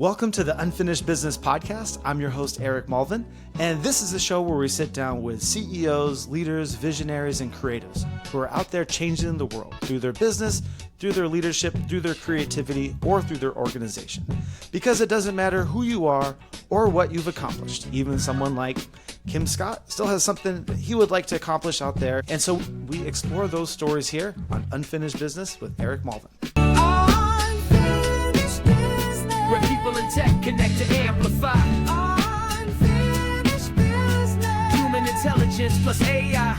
Welcome to the Unfinished Business Podcast. I'm your host, Eric Mulvin, and this is a show where we sit down with CEOs, leaders, visionaries, and creatives who are out there changing the world through their business, through their leadership, through their creativity, or through their organization. Because it doesn't matter who you are or what you've accomplished. Even someone like Kim Scott still has something he would like to accomplish out there. And so we explore those stories here on Unfinished Business with Eric Mulvin. Where people in tech connect to amplify. Unfinished business. Human intelligence plus AI.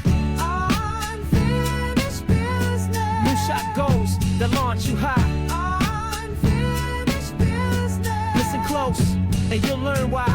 Unfinished business. Moonshot goals that launch you high. Unfinished business. Listen close and you'll learn why.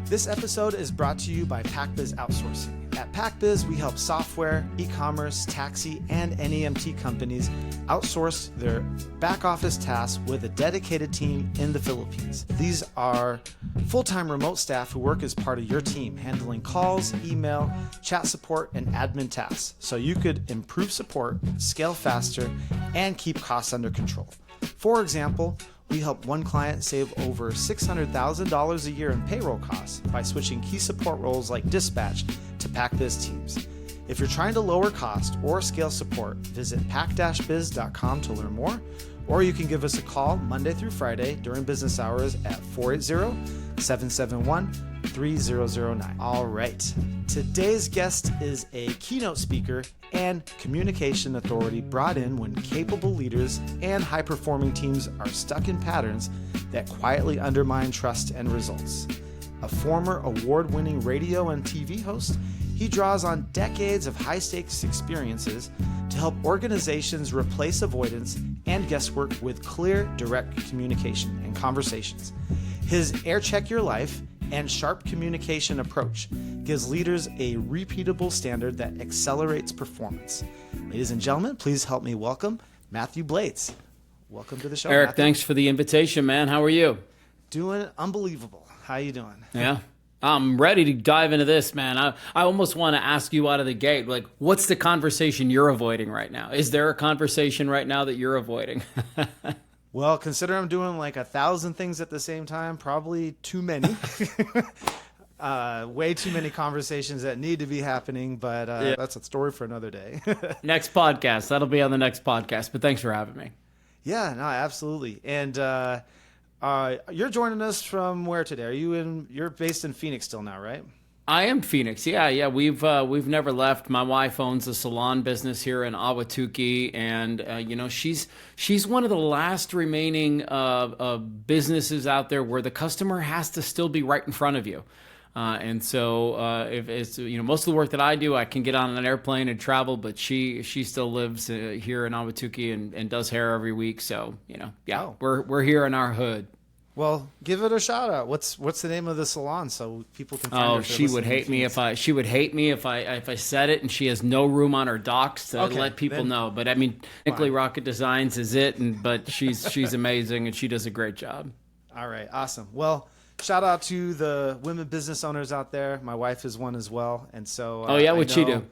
This episode is brought to you by PackBiz Outsourcing. At PackBiz, we help software, e-commerce, taxi, and NEMT companies outsource their back office tasks with a dedicated team in the Philippines. These are full-time remote staff who work as part of your team, handling calls, email, chat support, and admin tasks, so you could improve support, scale faster, and keep costs under control. For example, we helped one client save over $600,000 a year in payroll costs by switching key support roles like dispatch to PackBiz teams. If you're trying to lower cost or scale support, visit pack-biz.com to learn more, or you can give us a call Monday through Friday during business hours at 480-771-3009. All right, today's guest is a keynote speaker and communication authority brought in when capable leaders and high-performing teams are stuck in patterns that quietly undermine trust and results. A former award-winning radio and TV host, he draws on decades of high-stakes experiences to help organizations replace avoidance and guesswork with clear, direct communication and conversations. His Air Check Your Life and sharp communication approach gives leaders a repeatable standard that accelerates performance. Ladies and gentlemen, please help me welcome Mathew Blades. Welcome to the show, Eric, Mathew. thanks for the invitation, man. How are you? Doing unbelievable. How you doing? Yeah. I'm ready to dive into this, man. I almost want to ask you out of the gate, like, what's the conversation you're avoiding right now? Is there a conversation right now that you're avoiding? Well, consider I'm doing like 1,000 things at the same time, probably too many. Way too many conversations that need to be happening, but That's a story for another day. Next podcast. That'll be on the next podcast, but thanks for having me. Yeah, no, absolutely. And you're joining us from where today? You're based in Phoenix still now, right? I am Phoenix. Yeah. We've never left. My wife owns a salon business here in Ahwatukee, and she's one of the last remaining businesses out there where the customer has to still be right in front of you. And so if it's most of the work that I do, I can get on an airplane and travel, but she still lives here in Ahwatukee and does hair every week. So Oh. we're here in our hood. Well, give it a shout out. What's the name of the salon so people can find her? Oh, she would hate me if I said it, and she has no room on her docs to let people know. But I mean, technically, Rocket Designs is it, but she's amazing and she does a great job. All right, awesome. Well, shout out to the women business owners out there. My wife is one as well, and so what'd she do?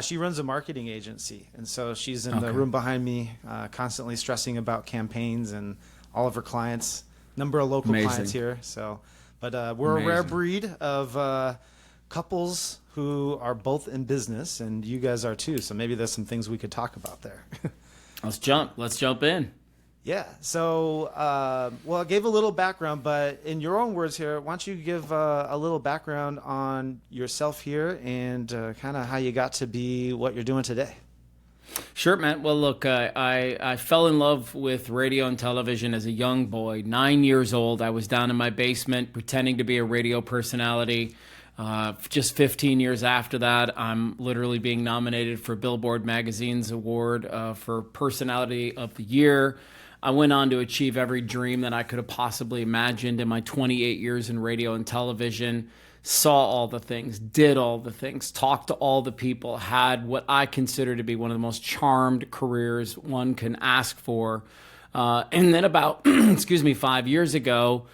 She runs a marketing agency, and so she's in the room behind me, constantly stressing about campaigns and all of her clients. Number of local clients here. So, but we're a rare breed of couples who are both in business, and you guys are too. So maybe there's some things we could talk about there. Let's jump in. Yeah. So, I gave a little background, but in your own words here, why don't you give a little background on yourself here and kind of how you got to be what you're doing today? Sure, man. Well, look, I fell in love with radio and television as a young boy. 9 years old, I was down in my basement pretending to be a radio personality. Just 15 years after that, I'm literally being nominated for Billboard Magazine's award for Personality of the Year. I went on to achieve every dream that I could have possibly imagined in my 28 years in radio and television. Saw all the things, did all the things, talked to all the people, had what I consider to be one of the most charmed careers one can ask for. And then about, 5 years ago,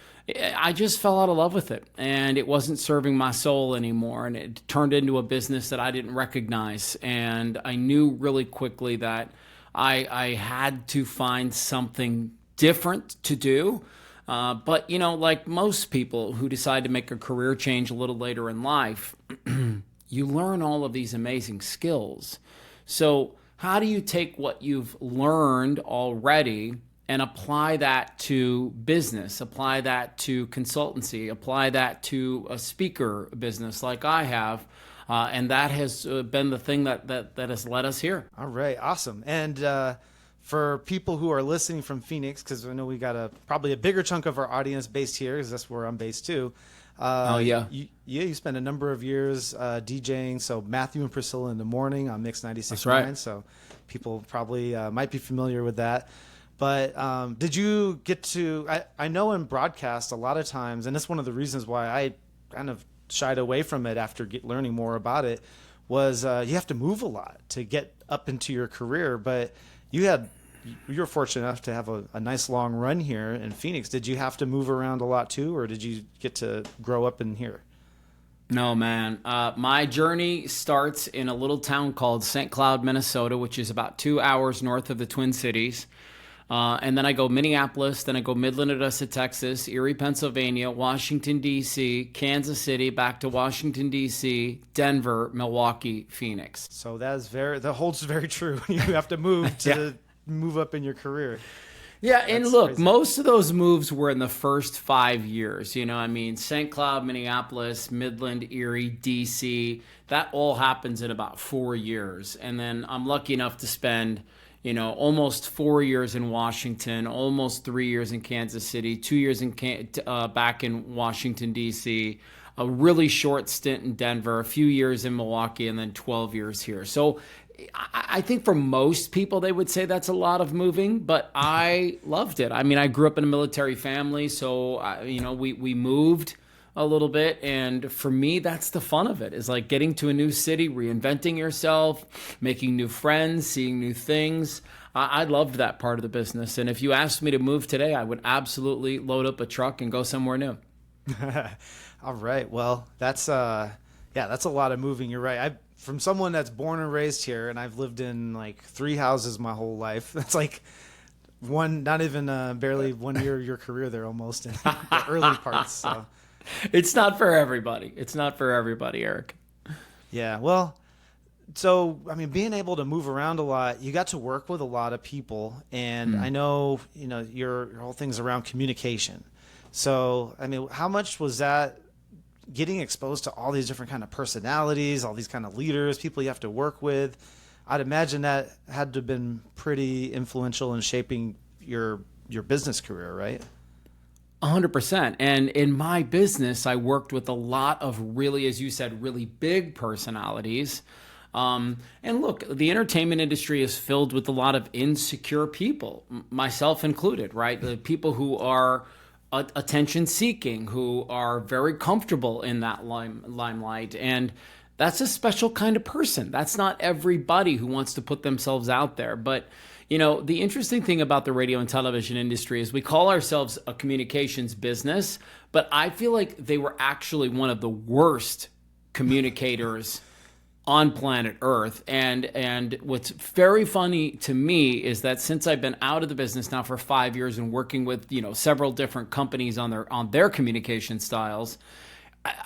I just fell out of love with it, and it wasn't serving my soul anymore, and it turned into a business that I didn't recognize. And I knew really quickly that I had to find something different to do. But, like most people who decide to make a career change a little later in life, you learn all of these amazing skills. So how do you take what you've learned already and apply that to business, apply that to consultancy, apply that to a speaker business like I have? And that has been the thing that has led us here. All right, awesome. And for people who are listening from Phoenix, because I know we got probably a bigger chunk of our audience based here, because that's where I'm based too. Oh, yeah. You spent a number of years DJing. So Matthew and Priscilla in the morning on Mix 96.9. That's right. So people probably might be familiar with that. But did you get to, I know in broadcast a lot of times, and that's one of the reasons why I kind of shied away from it after learning more about it, was you have to move a lot to get up into your career. But you were fortunate enough to have a nice long run here in Phoenix. Did you have to move around a lot too, or did you get to grow up in here? No, man. My journey starts in a little town called St. Cloud, Minnesota, which is about 2 hours north of the Twin Cities. And then I go Minneapolis, then I go Midland, Odessa, Texas, Erie, Pennsylvania, Washington, D.C., Kansas City, back to Washington, D.C., Denver, Milwaukee, Phoenix. So that holds very true. You have to move to move up in your career. Yeah, and look, crazy. Most of those moves were in the first 5 years. St. Cloud, Minneapolis, Midland, Erie, D.C., that all happens in about 4 years. And then I'm lucky enough to spend almost 4 years in Washington, almost 3 years in Kansas City, 2 years back in Washington, D.C., a really short stint in Denver, a few years in Milwaukee, and then 12 years here. So I think for most people, they would say that's a lot of moving, but I loved it. I mean, I grew up in a military family, so, we moved a little bit. And for me, that's the fun of it, is like getting to a new city, reinventing yourself, making new friends, seeing new things. I loved that part of the business. And if you asked me to move today, I would absolutely load up a truck and go somewhere new. All right. Well, that's a lot of moving. You're right. From someone that's born and raised here, and I've lived in like 3 houses my whole life. That's like barely 1 year of your career there almost in the early parts. So. It's not for everybody. Eric. Yeah. Well, so, I mean, being able to move around a lot, you got to work with a lot of people. And I know, your whole thing's around communication. So, I mean, how much was that getting exposed to all these different kind of personalities, all these kind of leaders, people you have to work with? I'd imagine that had to have been pretty influential in shaping your business career, right? 100%. And in my business, I worked with a lot of really, as you said, really big personalities. And look, the entertainment industry is filled with a lot of insecure people, myself included, right? The people who are attention seeking, who are very comfortable in that limelight. And that's a special kind of person. That's not everybody who wants to put themselves out there. But the interesting thing about the radio and television industry is we call ourselves a communications business, but I feel like they were actually one of the worst communicators on planet Earth. And what's very funny to me is that since I've been out of the business now for 5 years and working with, several different companies on their communication styles,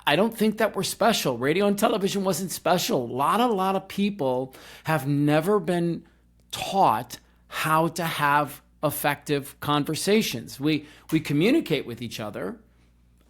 I don't think that we're special. Radio and television wasn't special. A lot of people have never been taught how to have effective conversations. We communicate with each other.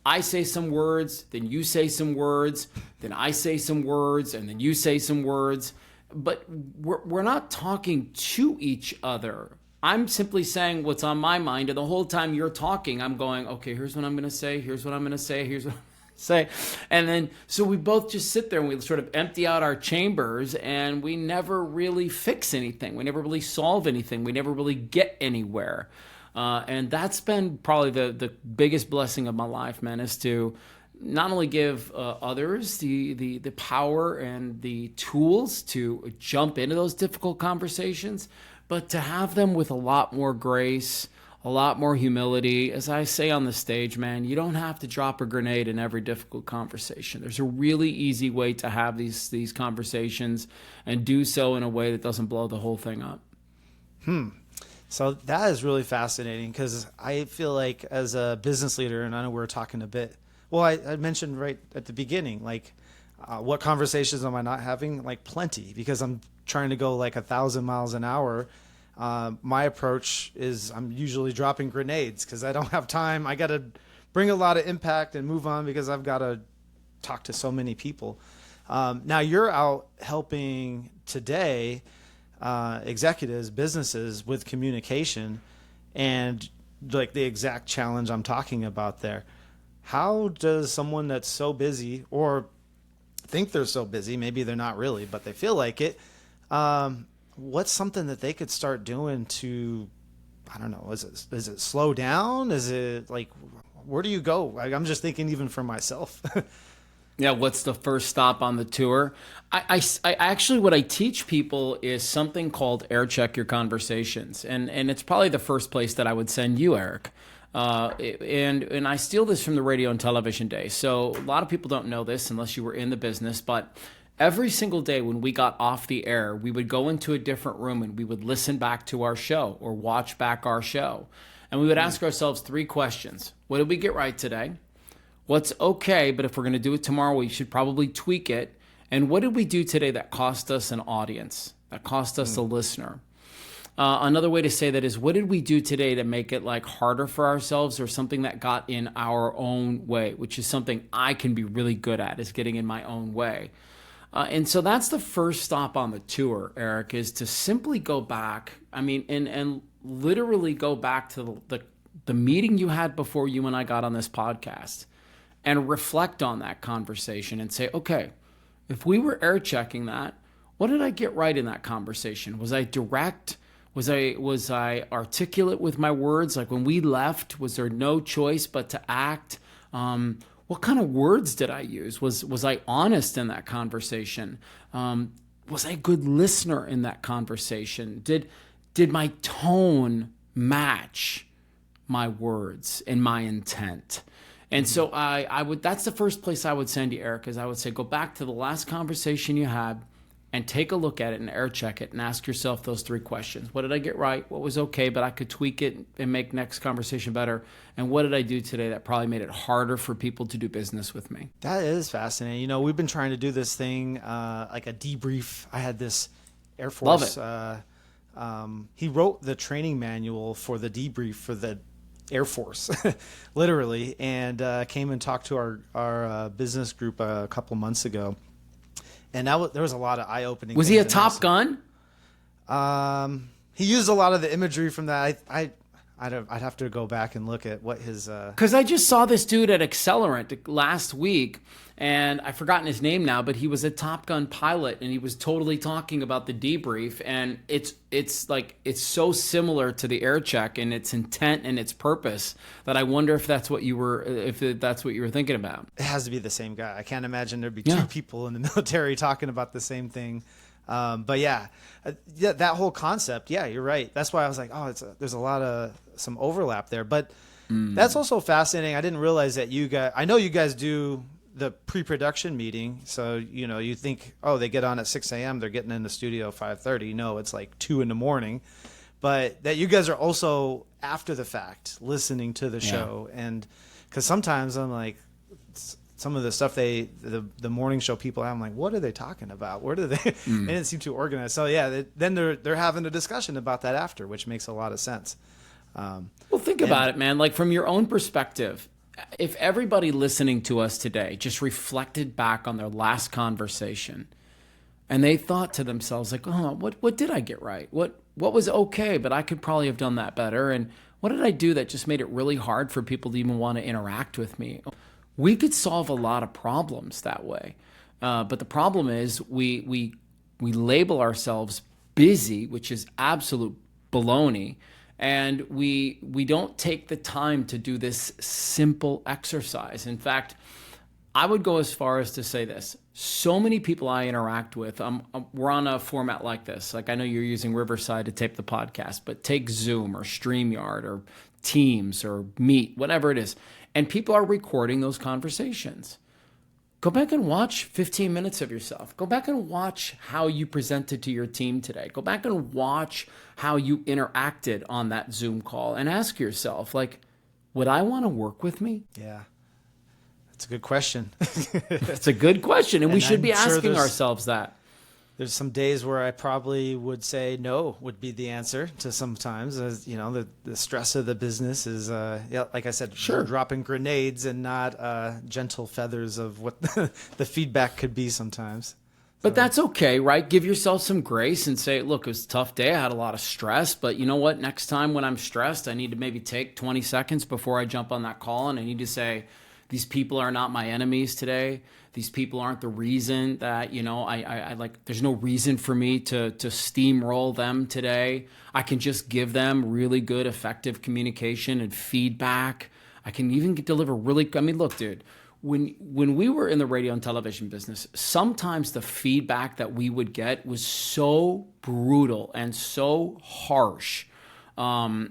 I say some words, then you say some words, then I say some words, and then you say some words. But we're not talking to each other. I'm simply saying what's on my mind, and the whole time you're talking, I'm going, okay, here's what I'm going to say, here's what I'm going to say, here's what I'm going to say. And then, so we both just sit there and we sort of empty out our chambers, and we never really fix anything. We never really solve anything. We never really get anywhere. And that's been probably the biggest blessing of my life, man, is to not only give others the power and the tools to jump into those difficult conversations, but to have them with a lot more grace, a lot more humility. As I say on the stage, man, you don't have to drop a grenade in every difficult conversation. There's a really easy way to have these conversations and do so in a way that doesn't blow the whole thing up. So that is really fascinating, because I feel like as a business leader, and I know we were talking a bit, well, I mentioned right at the beginning, like what conversations am I not having? Like plenty, because I'm trying to go like 1,000 miles an hour. My approach is I'm usually dropping grenades because I don't have time. I got to bring a lot of impact and move on because I've got to talk to so many people. Now you're out helping today executives, businesses with communication, and like the exact challenge I'm talking about there. How does someone that's so busy, or think they're so busy, maybe they're not really, but they feel like it, what's something that they could start doing to, I don't know, is it slow down? Is it like, where do you go? Like, I'm just thinking even for myself. Yeah, what's the first stop on the tour? I actually, what I teach people is something called air check your conversations. And it's probably the first place that I would send you, Eric. And I steal this from the radio and television days. So a lot of people don't know this unless you were in the business, but every single day when we got off the air, we would go into a different room and we would listen back to our show or watch back our show. And we would ask ourselves 3 questions. What did we get right today? What's okay, but if we're going to do it tomorrow, we should probably tweak it. And what did we do today that cost us an audience, that cost us a listener? Another way to say that is, what did we do today to make it like harder for ourselves, or something that got in our own way, which is something I can be really good at, is getting in my own way. And so that's the first stop on the tour, Eric, is to simply go back. I mean, and literally go back to the meeting you had before you and I got on this podcast, and reflect on that conversation and say, okay, if we were air checking that, what did I get right in that conversation? Was I direct? Was I articulate with my words? Like when we left, was there no choice but to act? What kind of words did I use? Was I honest in that conversation? Was I a good listener in that conversation? Did my tone match my words and my intent? And so I would, that's the first place I would send you, Eric, is I would say, go back to the last conversation you had and take a look at it and air check it and ask yourself those 3 questions. What did I get right? What was okay, but I could tweak it and make next conversation better? And what did I do today that probably made it harder for people to do business with me? That is fascinating. You know, we've been trying to do this thing, like a debrief. I had this Air Force. Love it. He wrote the training manual for the debrief for the Air Force, literally, and came and talked to our business group a couple months ago. And there was a lot of eye-opening. Was he a Top Gun? He used a lot of the imagery from that. I'd have to go back and look at what his. Because I just saw this dude at Accelerant last week, and I've forgotten his name now, but he was a Top Gun pilot, and he was totally talking about the debrief, and it's so similar to the air check and its intent and its purpose that I wonder if that's what you were thinking about. It has to be the same guy. I can't imagine there'd be 2 people in the military talking about the same thing. But yeah, that whole concept. Yeah, you're right. That's why I was like, there's a lot of some overlap there. But that's also fascinating. I didn't realize that I know you guys do the pre-production meeting. So, you know, you think, they get on at 6 a.m. They're getting in the studio 5:30. No, it's like 2 a.m. But that you guys are also after the fact listening to the show. And because sometimes I'm like, some of the stuff the morning show people have, I'm like, what are they talking about? Where do they? They didn't seem too organized. So yeah, then they're having a discussion about that after, which makes a lot of sense. Well, think about it, man. Like from your own perspective, if everybody listening to us today just reflected back on their last conversation, and they thought to themselves, like, what did I get right? What was okay, but I could probably have done that better, and what did I do that just made it really hard for people to even want to interact with me? We could solve a lot of problems that way. But the problem is we label ourselves busy, which is absolute baloney, and we don't take the time to do this simple exercise. In fact, I would go as far as to say this. So many people I interact with, we're on a format like this. Like I know you're using Riverside to tape the podcast, but take Zoom or StreamYard or Teams or Meet, whatever it is. And people are recording those conversations. Go back and watch 15 minutes of yourself. Go back and watch how you presented to your team today. Go back and watch how you interacted on that Zoom call and ask yourself, like, would I want to work with me? Yeah. That's a good question. It's a good question, and we should be asking ourselves that. There's some days where I probably would say no would be the answer to sometimes. As you know, the stress of the business is, like I said, Sure, we're dropping grenades and not gentle feathers of what the feedback could be sometimes. But that's okay, right? Give yourself some grace and say, look, it was a tough day. I had a lot of stress, but you know what? Next time when I'm stressed, I need to maybe take 20 seconds before I jump on that call, and I need to say, these people are not my enemies today. These people aren't the reason that, I like, there's no reason for me to steamroll them today. I can just give them really good, effective communication and feedback. I can even deliver look, dude, when we were in the radio and television business, sometimes the feedback that we would get was so brutal and so harsh. Do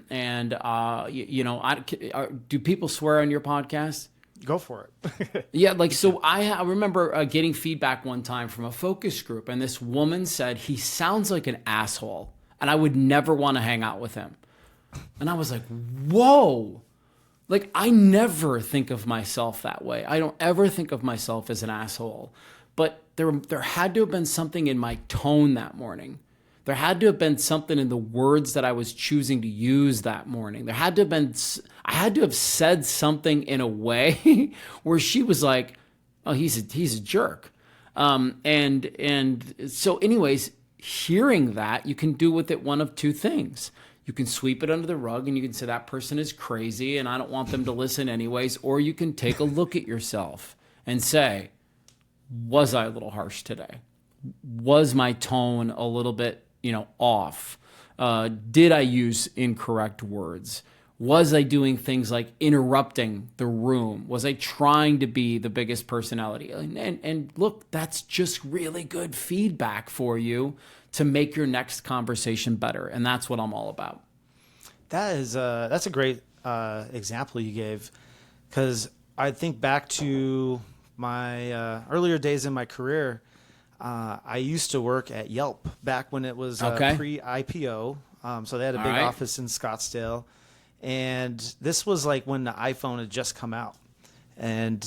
people swear on your podcast? Go for it. Yeah, so I remember getting feedback one time from a focus group, and this woman said, he sounds like an asshole, and I would never want to hang out with him. And I was like, whoa. Like, I never think of myself that way. I don't ever think of myself as an asshole. But there had to have been something in my tone that morning. There had to have been something in the words that I was choosing to use that morning. I had to have said something in a way where she was like, oh, he's a jerk. And so anyways, hearing that, you can do with it one of two things. You can sweep it under the rug and you can say that person is crazy and I don't want them to listen anyways. Or you can take a look at yourself and say, was I a little harsh today? Was my tone a little bit off? Did I use incorrect words? Was I doing things like interrupting the room? Was I trying to be the biggest personality? And look, that's just really good feedback for you to make your next conversation better. And that's what I'm all about. That's a great example you gave, because I think back to my earlier days in my career. I used to work at Yelp back when it was pre-IPO. So they had a big office in Scottsdale. And this was like when the iPhone had just come out. And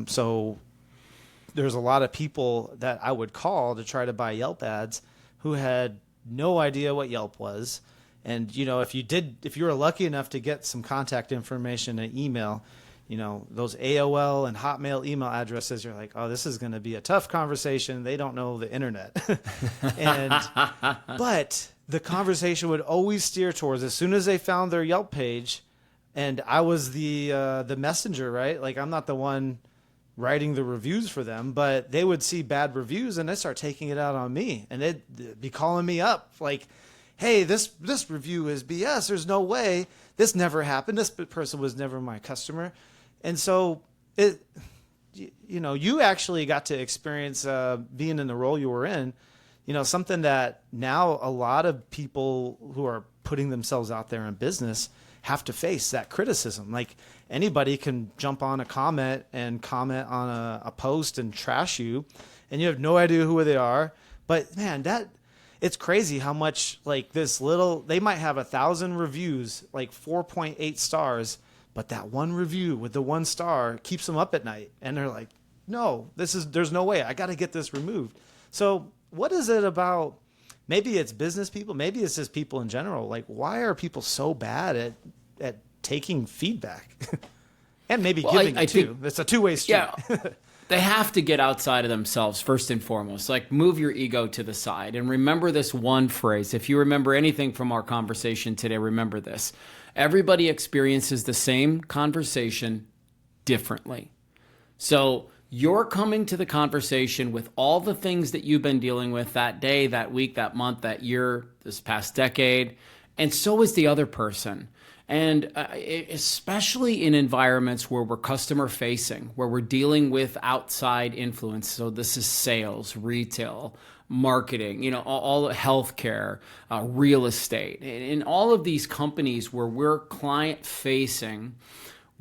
so there's a lot of people that I would call to try to buy Yelp ads who had no idea what Yelp was. And, if you were lucky enough to get some contact information and email, those AOL and Hotmail email addresses, you're like, oh, this is going to be a tough conversation. They don't know the internet. But the conversation would always steer towards, as soon as they found their Yelp page, and I was the messenger, right? Like, I'm not the one writing the reviews for them, but they would see bad reviews and they start taking it out on me, and they'd be calling me up like, hey, this review is BS. There's no way. This never happened. This person was never my customer. And so you actually got to experience being in the role you were in, something that now a lot of people who are putting themselves out there in business have to face, that criticism. Like, anybody can jump on a comment and comment on a post and trash you, and you have no idea who they are. But man, it's crazy how much, like, they might have 1,000 reviews, like 4.8 stars, but that one review with the 1 star keeps them up at night. And they're like, no, there's no way. I got to get this removed. So what is it about? Maybe it's business people. Maybe it's just people in general. Like, why are people so bad at taking feedback and maybe giving it too? It's a two-way street. Yeah. They have to get outside of themselves first and foremost. Like, move your ego to the side and remember this one phrase. If you remember anything from our conversation today, remember this. Everybody experiences the same conversation differently. So you're coming to the conversation with all the things that you've been dealing with that day, that week, that month, that year, this past decade, and so is the other person. And especially in environments where we're customer facing, where we're dealing with outside influence. So this is sales, retail, marketing, all healthcare, real estate. In all of these companies where we're client facing,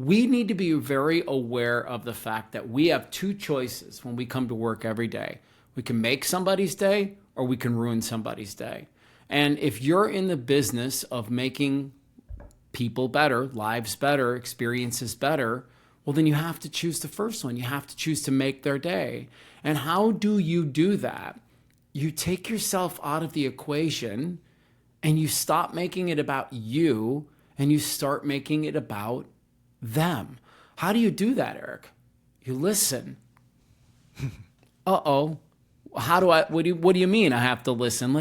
we need to be very aware of the fact that we have two choices when we come to work every day. We can make somebody's day or we can ruin somebody's day. And if you're in the business of making people better, lives better, experiences better, well, then you have to choose the first one. You have to choose to make their day. And how do you do that? You take yourself out of the equation and you stop making it about you and you start making it about them. How do you do that, Eric? You listen. Uh-oh. What do you mean I have to listen?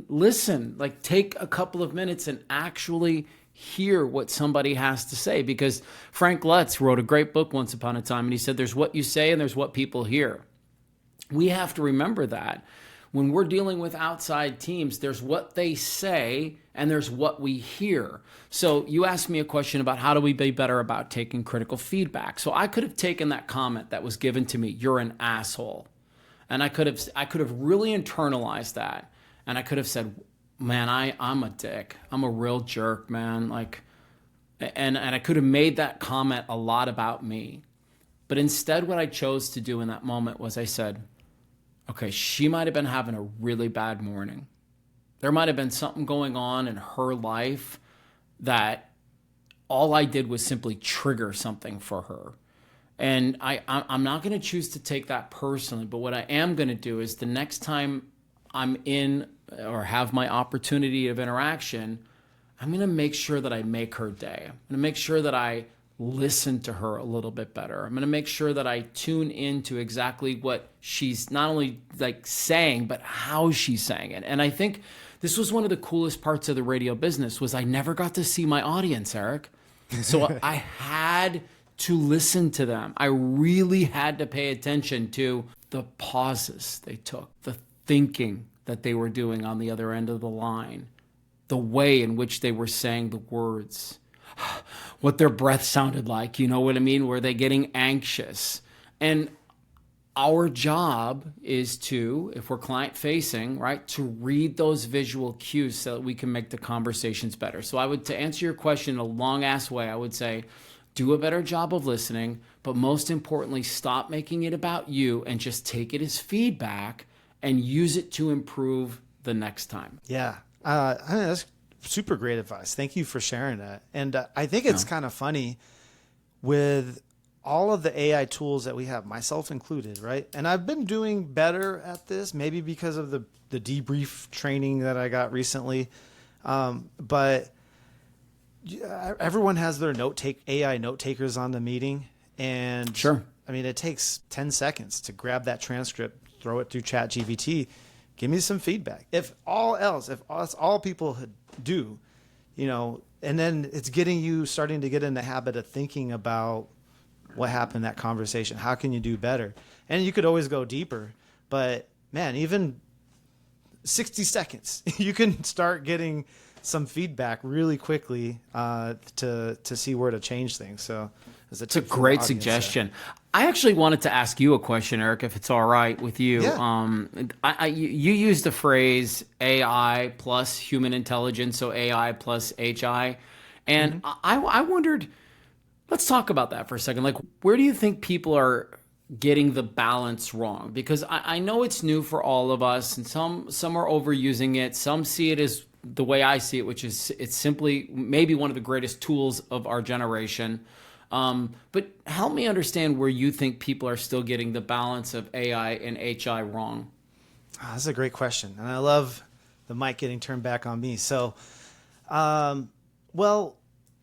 Listen. Take a couple of minutes and actually hear what somebody has to say. Because Frank Lutz wrote a great book once upon a time, and he said there's what you say and there's what people hear. We have to remember that. When we're dealing with outside teams, there's what they say and there's what we hear. So you asked me a question about how do we be better about taking critical feedback. So I could have taken that comment that was given to me, "You're an asshole." And I could have really internalized that. And I could have said, "Man, I'm a dick. I'm a real jerk, man." And I could have made that comment a lot about me. But instead, what I chose to do in that moment was I said, okay, she might have been having a really bad morning. There might have been something going on in her life that all I did was simply trigger something for her. And I'm not going to choose to take that personally, but what I am going to do is the next time I'm in or have my opportunity of interaction, I'm going to make sure that I make her day. I'm going to make sure that I listen to her a little bit better. I'm going to make sure that I tune into exactly what she's not only saying, but how she's saying it. And I think this was one of the coolest parts of the radio business was I never got to see my audience, Eric. So I had to listen to them. I really had to pay attention to the pauses they took, the thinking that they were doing on the other end of the line, the way in which they were saying the words, what their breath sounded like, you know what I mean? Were they getting anxious? And our job is to, if we're client facing, right, to read those visual cues so that we can make the conversations better. So to answer your question in a long ass way, I would say, do a better job of listening, but most importantly, stop making it about you and just take it as feedback and use it to improve the next time. Yeah. I mean, that's super great advice. Thank you for sharing that. And I think it's kind of funny with all of the AI tools that we have, myself included, right? And I've been doing better at this, maybe because of the debrief training that I got recently. But everyone has their AI note takers on the meeting. And sure. I mean, it takes 10 seconds to grab that transcript, throw it through ChatGPT, give me some feedback. If that's all people do, and then it's starting to get in the habit of thinking about what happened in that conversation. How can you do better? And you could always go deeper, but man, even 60 seconds, you can start getting some feedback really quickly to see where to change things. So it's a great suggestion. I actually wanted to ask you a question, Eric, if it's all right with you. Yeah. You used the phrase AI plus human intelligence, so AI plus HI. And I wondered, let's talk about that for a second. Where do you think people are getting the balance wrong? Because I know it's new for all of us, and some are overusing it. Some see it as the way I see it, which is it's simply maybe one of the greatest tools of our generation. But help me understand where you think people are still getting the balance of AI and HI wrong. Oh, that's a great question. And I love the mic getting turned back on me. So,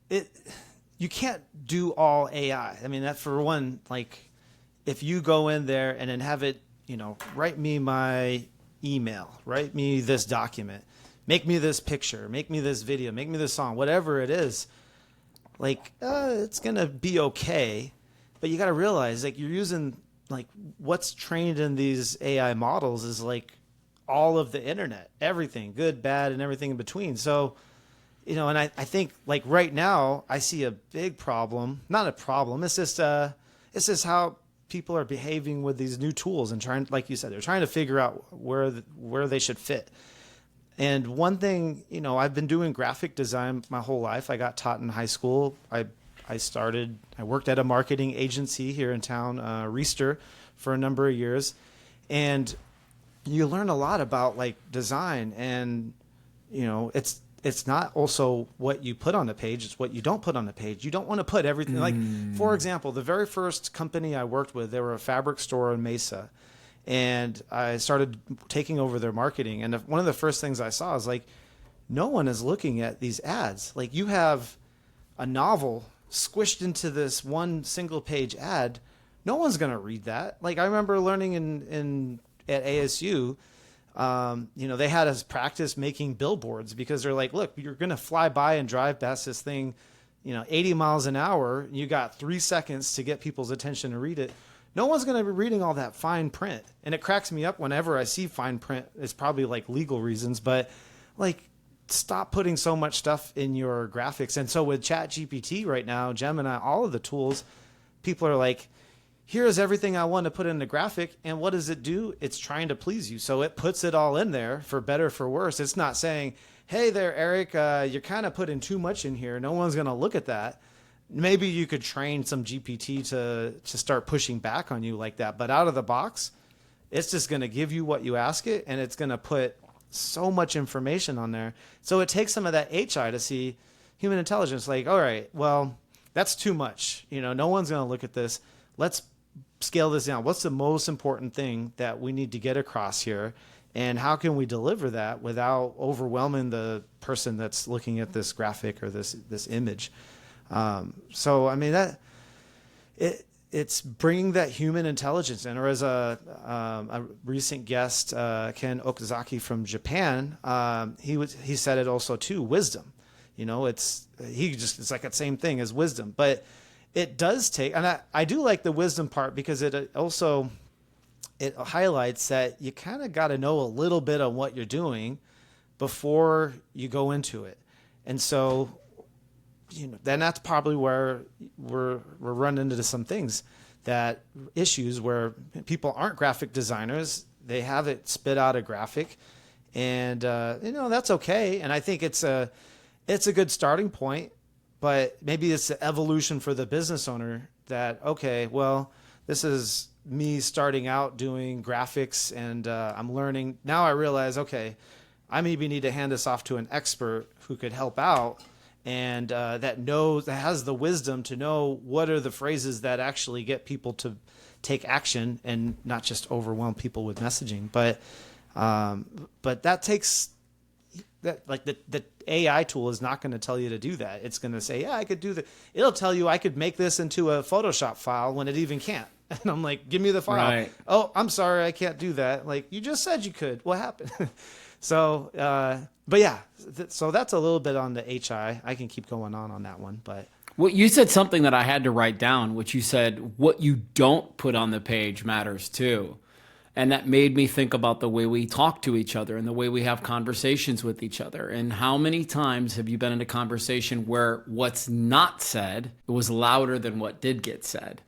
you can't do all AI. I mean, that for one, if you go in there and then have it, write me my email, write me this document, make me this picture, make me this video, make me this song, whatever it is, it's going to be okay. But you got to realize, you're using, what's trained in these AI models is, all of the internet, everything, good, bad, and everything in between. So, and I think, right now, I see a big problem. Not a problem. It's just how people are behaving with these new tools and trying, like you said, they're trying to figure out where they should fit. And one thing, I've been doing graphic design my whole life. I got taught in high school. I I worked at a marketing agency here in town, Reister, for a number of years. And you learn a lot about like design, and, you know, it's not also what you put on the page, it's what you don't put on the page. You don't want to put everything. Like, for example, the very first company I worked with, they were a fabric store in Mesa. And I started taking over their marketing. And one of the first things I saw is like, no one is looking at these ads. Like, you have a novel squished into this one single page ad. No one's going to read that. Like, I remember learning at ASU, you know, they had us practice making billboards, because they're like, look, you're going to fly by and drive past this thing, you know, 80 miles an hour. You got 3 seconds to get people's attention to read it. No one's going to be reading all that fine print. And it cracks me up whenever I see fine print. It's probably like legal reasons, but like, stop putting so much stuff in your graphics. And so with ChatGPT right now, Gemini, all of the tools, people are like, here's everything I want to put in the graphic. And what does it do? It's trying to please you. So it puts it all in there, for better, for worse. It's not saying, hey there, Eric, you're kind of putting too much in here. No one's going to look at that. Maybe you could train some GPT to start pushing back on you like that. But out of the box, it's just going to give you what you ask it, and it's going to put so much information on there. So it takes some of that HI to see human intelligence. Like, all right, well, that's too much. You know, no one's going to look at this. Let's scale this down. What's the most important thing that we need to get across here? And how can we deliver that without overwhelming the person that's looking at this graphic or this image? So, I mean, it's bringing that human intelligence in. Or as a recent guest, Ken Okazaki from Japan, he said it also too, wisdom. You know, it's like the same thing as wisdom, but it does take, and I do like the wisdom part, because it also, it highlights that you kind of got to know a little bit on what you're doing before you go into it. And so, you know, then that's probably where we're running into some things, that issues where people aren't graphic designers, they have it spit out a graphic, and you know, that's okay. And I think it's a good starting point, but maybe it's the evolution for the business owner that, okay, well, this is me starting out doing graphics, and I'm learning. Now I realize, okay, I maybe need to hand this off to an expert who could help out, and that has the wisdom to know what are the phrases that actually get people to take action and not just overwhelm people with messaging. But that takes that, like, the AI tool is not going to tell you to do that. It's going to say, yeah, I could do that. It'll tell you I could make this into a Photoshop file when it even can't. And I'm like, give me the file. Right. Oh, I'm sorry, I can't do that. Like, you just said you could. What happened? So, but yeah, so that's a little bit on the HI. I can keep going on that one, but. Well, you said something that I had to write down, which you said, what you don't put on the page matters too. And that made me think about the way we talk to each other and the way we have conversations with each other. And how many times have you been in a conversation where what's not said was louder than what did get said?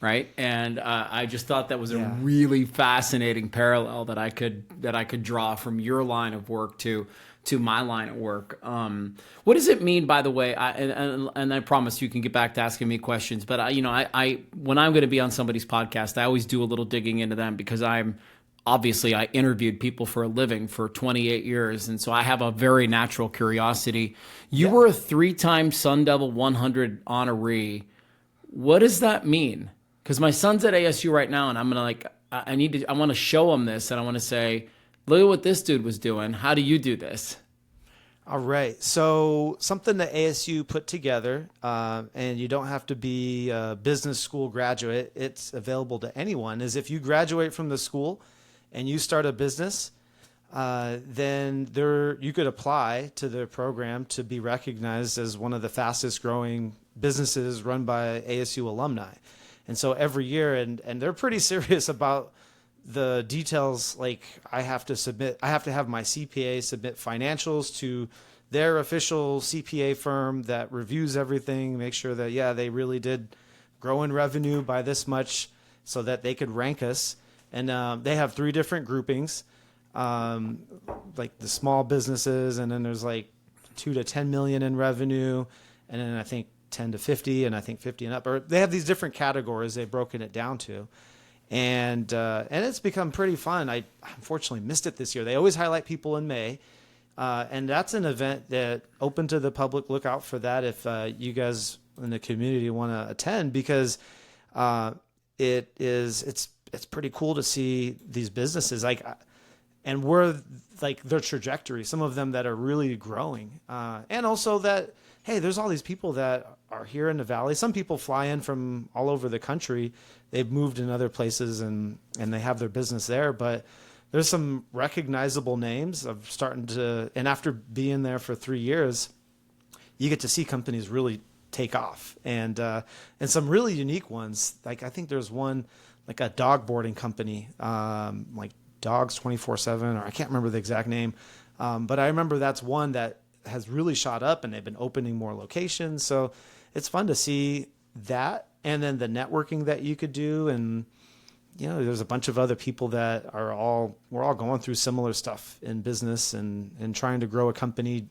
Right. And I just thought that was a really fascinating parallel that I could draw from your line of work to my line of work. What does it mean, by the way? And I promise you can get back to asking me questions. But I when I'm going to be on somebody's podcast, I always do a little digging into them, because I interviewed people for a living for 28 years. And so I have a very natural curiosity. You were a 3-time Sun Devil 100 honoree. What does that mean? Because my son's at ASU right now, and I'm going to I want to show him this, and I want to say, look at what this dude was doing. How do you do this? All right. So something that ASU put together, and you don't have to be a business school graduate. It's available to anyone, is if you graduate from the school and you start a business, then you could apply to their program to be recognized as one of the fastest growing businesses run by ASU alumni. And so every year, and they're pretty serious about the details. Like, I have to have my CPA submit financials to their official CPA firm that reviews everything, make sure that, they really did grow in revenue by this much so that they could rank us. And they have 3 different groupings, like the small businesses, and then there's like 2 to 10 million in revenue, and then I think 10 to 50, and I think 50 and up. Or they have these different categories they've broken it down to. And it's become pretty fun. I unfortunately missed it this year. They always highlight people in May. And that's an event that open to the public. Look out for that if you guys in the community want to attend, because it's pretty cool to see these businesses and we're like their trajectory. Some of them that are really growing, and also that, hey, there's all these people that are here in the Valley. Some people fly in from all over the country. They've moved in other places and they have their business there, but there's some recognizable names of starting to, and after being there for 3 years, you get to see companies really take off, and some really unique ones. Like I think there's one, like a dog boarding company, like Dogs 24/7, or I can't remember the exact name, but I remember that's one that has really shot up, and they've been opening more locations. So it's fun to see that, and then the networking that you could do, and there's a bunch of other people that we're all going through similar stuff in business and trying to grow a company,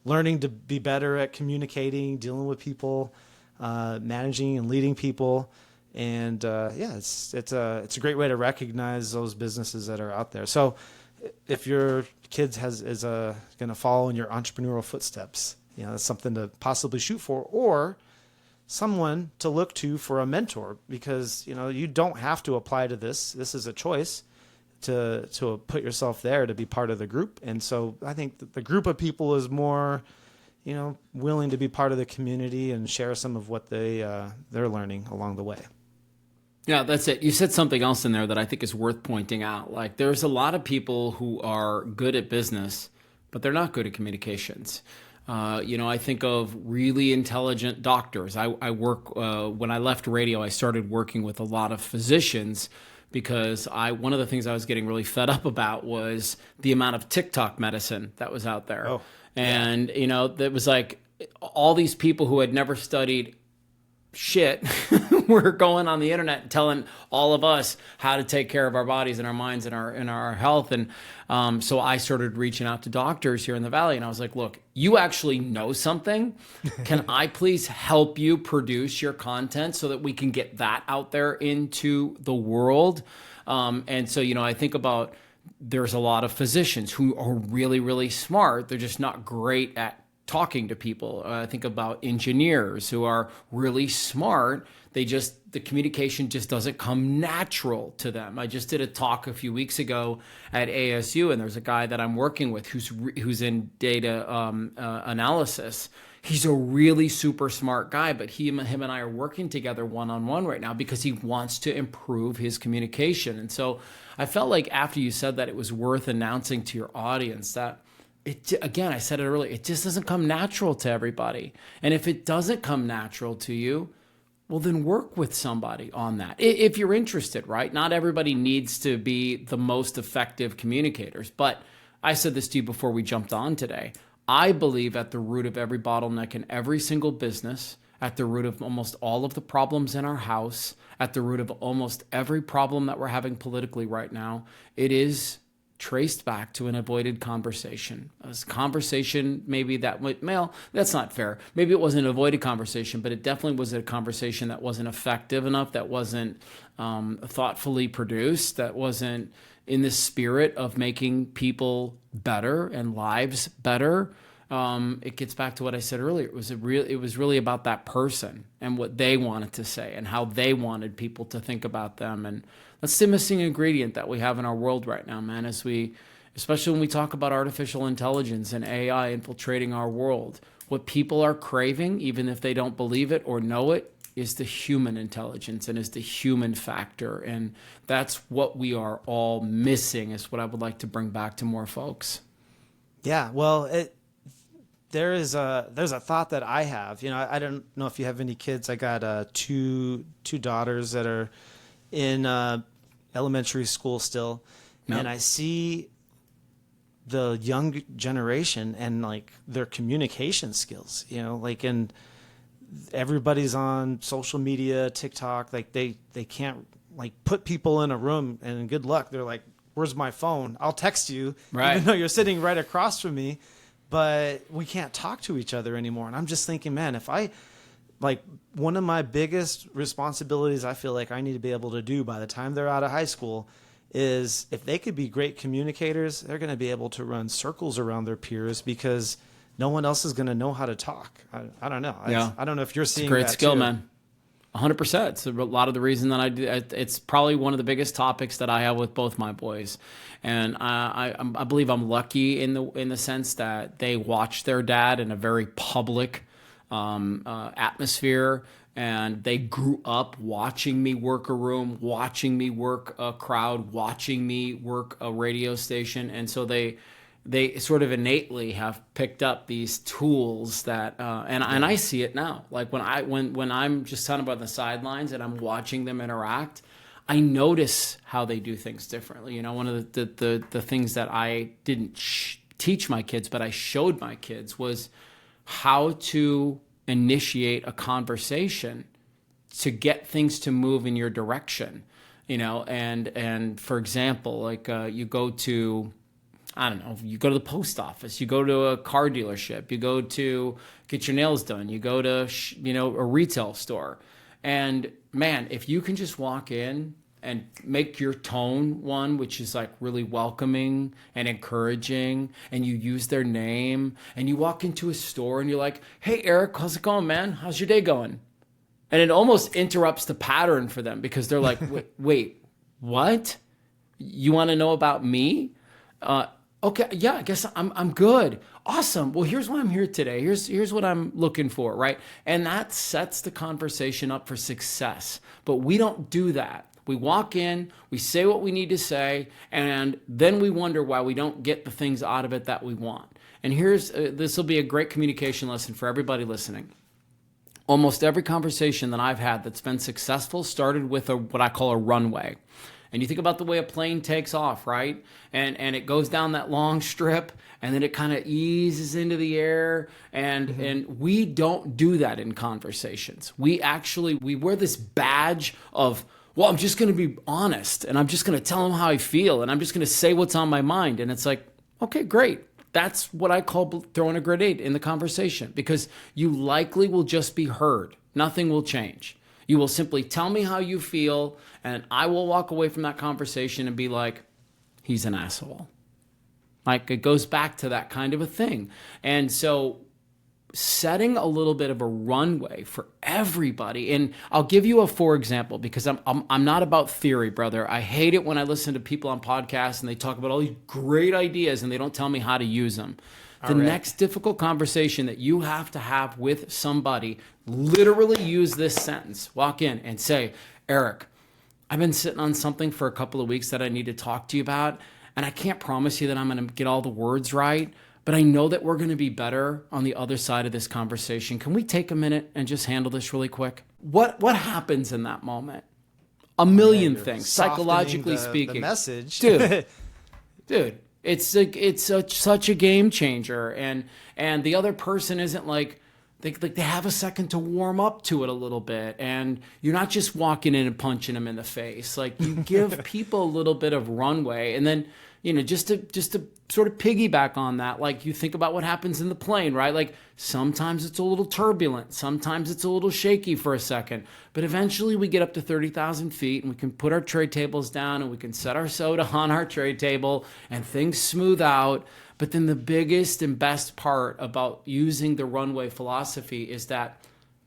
learning to be better at communicating, dealing with people, managing and leading people. And it's a great way to recognize those businesses that are out there. So if your kids is going to follow in your entrepreneurial footsteps, that's something to possibly shoot for, or someone to look to for a mentor, because you don't have to apply to this. This is a choice to put yourself there to be part of the group. And so I think that the group of people is more willing to be part of the community and share some of what they're learning along the way. Yeah, that's it. You said something else in there that I think is worth pointing out. Like, there's a lot of people who are good at business, but they're not good at communications. I think of really intelligent doctors. I work, when I left radio, I started working with a lot of physicians, because one of the things I was getting really fed up about was the amount of TikTok medicine that was out there. Oh, and, it was like all these people who had never studied shit were going on the internet and telling all of us how to take care of our bodies and our minds and our health. And so I started reaching out to doctors here in the Valley, and I was like, look, you actually know something. Can I please help you produce your content so that we can get that out there into the world? And so, I think about, there's a lot of physicians who are really, really smart. They're just not great at talking to people. I think about engineers who are really smart. The communication just doesn't come natural to them. I just did a talk a few weeks ago at ASU, and there's a guy that I'm working with who's in data analysis. He's a really super smart guy, but him and I are working together one-on-one right now because he wants to improve his communication. And so I felt like after you said that, it was worth announcing to your audience that again, I said it earlier, it just doesn't come natural to everybody. And if it doesn't come natural to you, well, then work with somebody on that. If you're interested, right? Not everybody needs to be the most effective communicators. But I said this to you before we jumped on today. I believe at the root of every bottleneck in every single business, at the root of almost all of the problems in our house, at the root of almost every problem that we're having politically right now, it is traced back to an avoided conversation. A conversation maybe that's not fair. Maybe it wasn't an avoided conversation, but it definitely was a conversation that wasn't effective enough, that wasn't thoughtfully produced, that wasn't in the spirit of making people better and lives better. It gets back to what I said earlier. It was really about that person and what they wanted to say and how they wanted people to think about them. And that's the missing ingredient that we have in our world right now, man, especially when we talk about artificial intelligence and AI infiltrating our world. What people are craving, even if they don't believe it or know it, is the human intelligence and is the human factor. And that's what we are all missing, is what I would like to bring back to more folks. Yeah, well, there's a thought that I have. I don't know if you have any kids. I got two daughters that are in elementary school still, Nope. and I see the young generation and like their communication skills. And everybody's on social media, TikTok. Like they can't like put people in a room and good luck. They're like, "Where's my phone? I'll text you," right, even though you're sitting right across from me. But we can't talk to each other anymore. And I'm just thinking, man, if I like one of my biggest responsibilities I feel like I need to be able to do by the time they're out of high school is if they could be great communicators, they're going to be able to run circles around their peers because no one else is going to know how to talk. I don't know. Yeah. I don't know if you're seeing It's a great that skill, too. man. 100%. It's a lot of the reason that I do. It's probably one of the biggest topics that I have with both my boys, and I believe I'm lucky in the sense that they watch their dad in a very public atmosphere, and they grew up watching me work a room, watching me work a crowd, watching me work a radio station, and so they sort of innately have picked up these tools that, and I see it now. Like when I'm just kind of on the sidelines and I'm watching them interact, I notice how they do things differently. You know, one of the things that I didn't teach my kids, but I showed my kids was how to initiate a conversation to get things to move in your direction. You know, and for example, like you go to, I don't know, you go to the post office, you go to a car dealership, you go to get your nails done, you go to, a retail store. And man, if you can just walk in and make your tone one, which is like really welcoming and encouraging, and you use their name, and you walk into a store and you're like, hey, Eric, how's it going, man? How's your day going? And it almost interrupts the pattern for them because they're like, wait, what? You want to know about me? Okay, yeah, I guess I'm good. Awesome. Well, here's why I'm here today. Here's what I'm looking for, right? And that sets the conversation up for success. But we don't do that. We walk in, we say what we need to say, and then we wonder why we don't get the things out of it that we want. And this will be a great communication lesson for everybody listening. Almost every conversation that I've had that's been successful started with what I call a runway. And you think about the way a plane takes off, right? And it goes down that long strip, and then it kind of eases into the air. And we don't do that in conversations. We wear this badge of, well, I'm just going to be honest, and I'm just going to tell them how I feel, and I'm just going to say what's on my mind. And it's like, okay, great. That's what I call throwing a grenade in the conversation, because you likely will just be heard. Nothing will change. You will simply tell me how you feel, and I will walk away from that conversation and be like, he's an asshole. Like, it goes back to that kind of a thing. And so setting a little bit of a runway for everybody, and I'll give you a for example, because I'm not about theory, brother. I hate it when I listen to people on podcasts and they talk about all these great ideas and they don't tell me how to use them. The next difficult conversation that you have to have with somebody, literally use this sentence. Walk in and say, Eric, I've been sitting on something for a couple of weeks that I need to talk to you about, and I can't promise you that I'm going to get all the words right, but I know that we're going to be better on the other side of this conversation. Can we take a minute and just handle this really quick? What happens in that moment? A million things, psychologically speaking. The message. Dude. It's such a game changer, and the other person isn't like they have a second to warm up to it a little bit, and you're not just walking in and punching them in the face. Like, you give people a little bit of runway, and then just to sort of piggyback on that, like, you think about what happens in the plane, right? Like, sometimes it's a little turbulent, sometimes it's a little shaky for a second, but eventually we get up to 30,000 feet and we can put our tray tables down and we can set our soda on our tray table and things smooth out. But then the biggest and best part about using the runway philosophy is that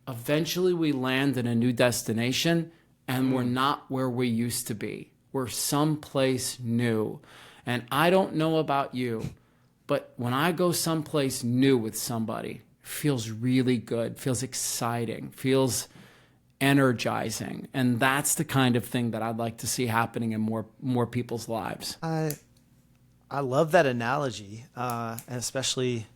eventually we land in a new destination and we're not where we used to be. We're someplace new. And I don't know about you, but when I go someplace new with somebody, it feels really good, feels exciting, feels energizing. And that's the kind of thing that I'd like to see happening in more people's lives. I love that analogy, and especially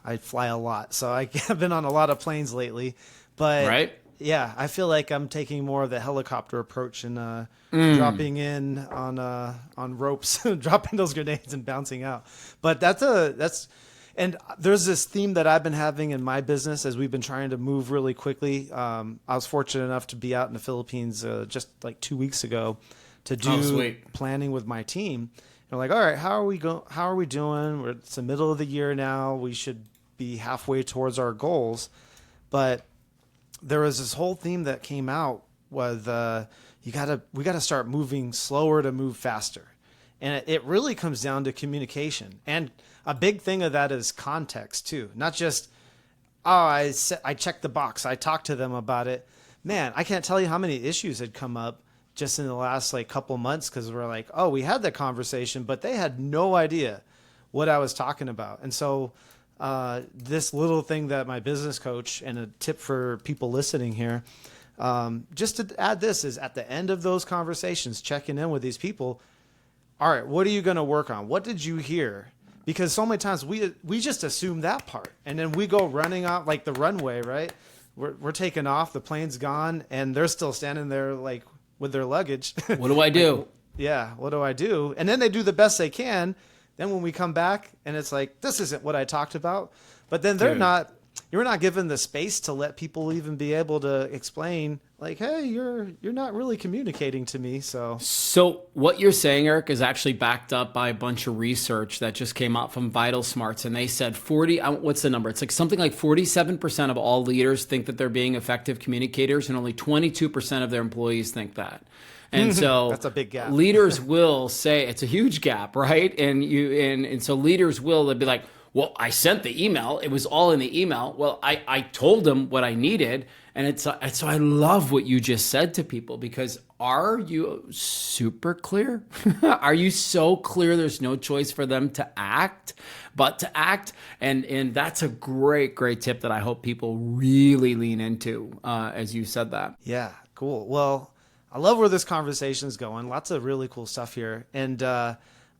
I fly a lot, so I've been on a lot of planes lately. But right? Yeah, I feel like I'm taking more of the helicopter approach and dropping in on ropes, dropping those grenades and bouncing out. But and there's this theme that I've been having in my business as we've been trying to move really quickly. I was fortunate enough to be out in the Philippines just like 2 weeks ago to do planning with my team. And we're like, all right, how are we doing? It's the middle of the year now. We should be halfway towards our goals. But there was this whole theme that came out with we gotta start moving slower to move faster. And it really comes down to communication. And a big thing of that is context too. Not just, I checked the box, I talked to them about it. Man, I can't tell you how many issues had come up just in the last like couple months because we're like, oh, we had that conversation, but they had no idea what I was talking about. And so this little thing that my business coach, and a tip for people listening here, just to add this, is at the end of those conversations, checking in with these people. All right, what are you going to work on? What did you hear? Because so many times we just assume that part, and then we go running off like the runway, right? We're taking off, the plane's gone, and they're still standing there like with their luggage. What do I do? Like, yeah, what do I do? And then they do the best they can. Then when we come back, and it's like, this isn't what I talked about. But then you're not given the space to let people even be able to explain, like, hey, you're not really communicating to me. So what you're saying, Eric, is actually backed up by a bunch of research that just came out from Vital Smarts, and they said what's the number? It's like something like 47% of all leaders think that they're being effective communicators, and only 22% of their employees think that. And so that's a big gap. Leaders will say it's a huge gap, right? And so leaders will be like, well, I sent the email. It was all in the email. Well, I told them what I needed. And so I love what you just said to people, because are you super clear? Are you so clear there's no choice for them to act but to act? And that's a great, great tip that I hope people really lean into as you said that. Yeah, cool. Well, I love where this conversation is going. Lots of really cool stuff here. And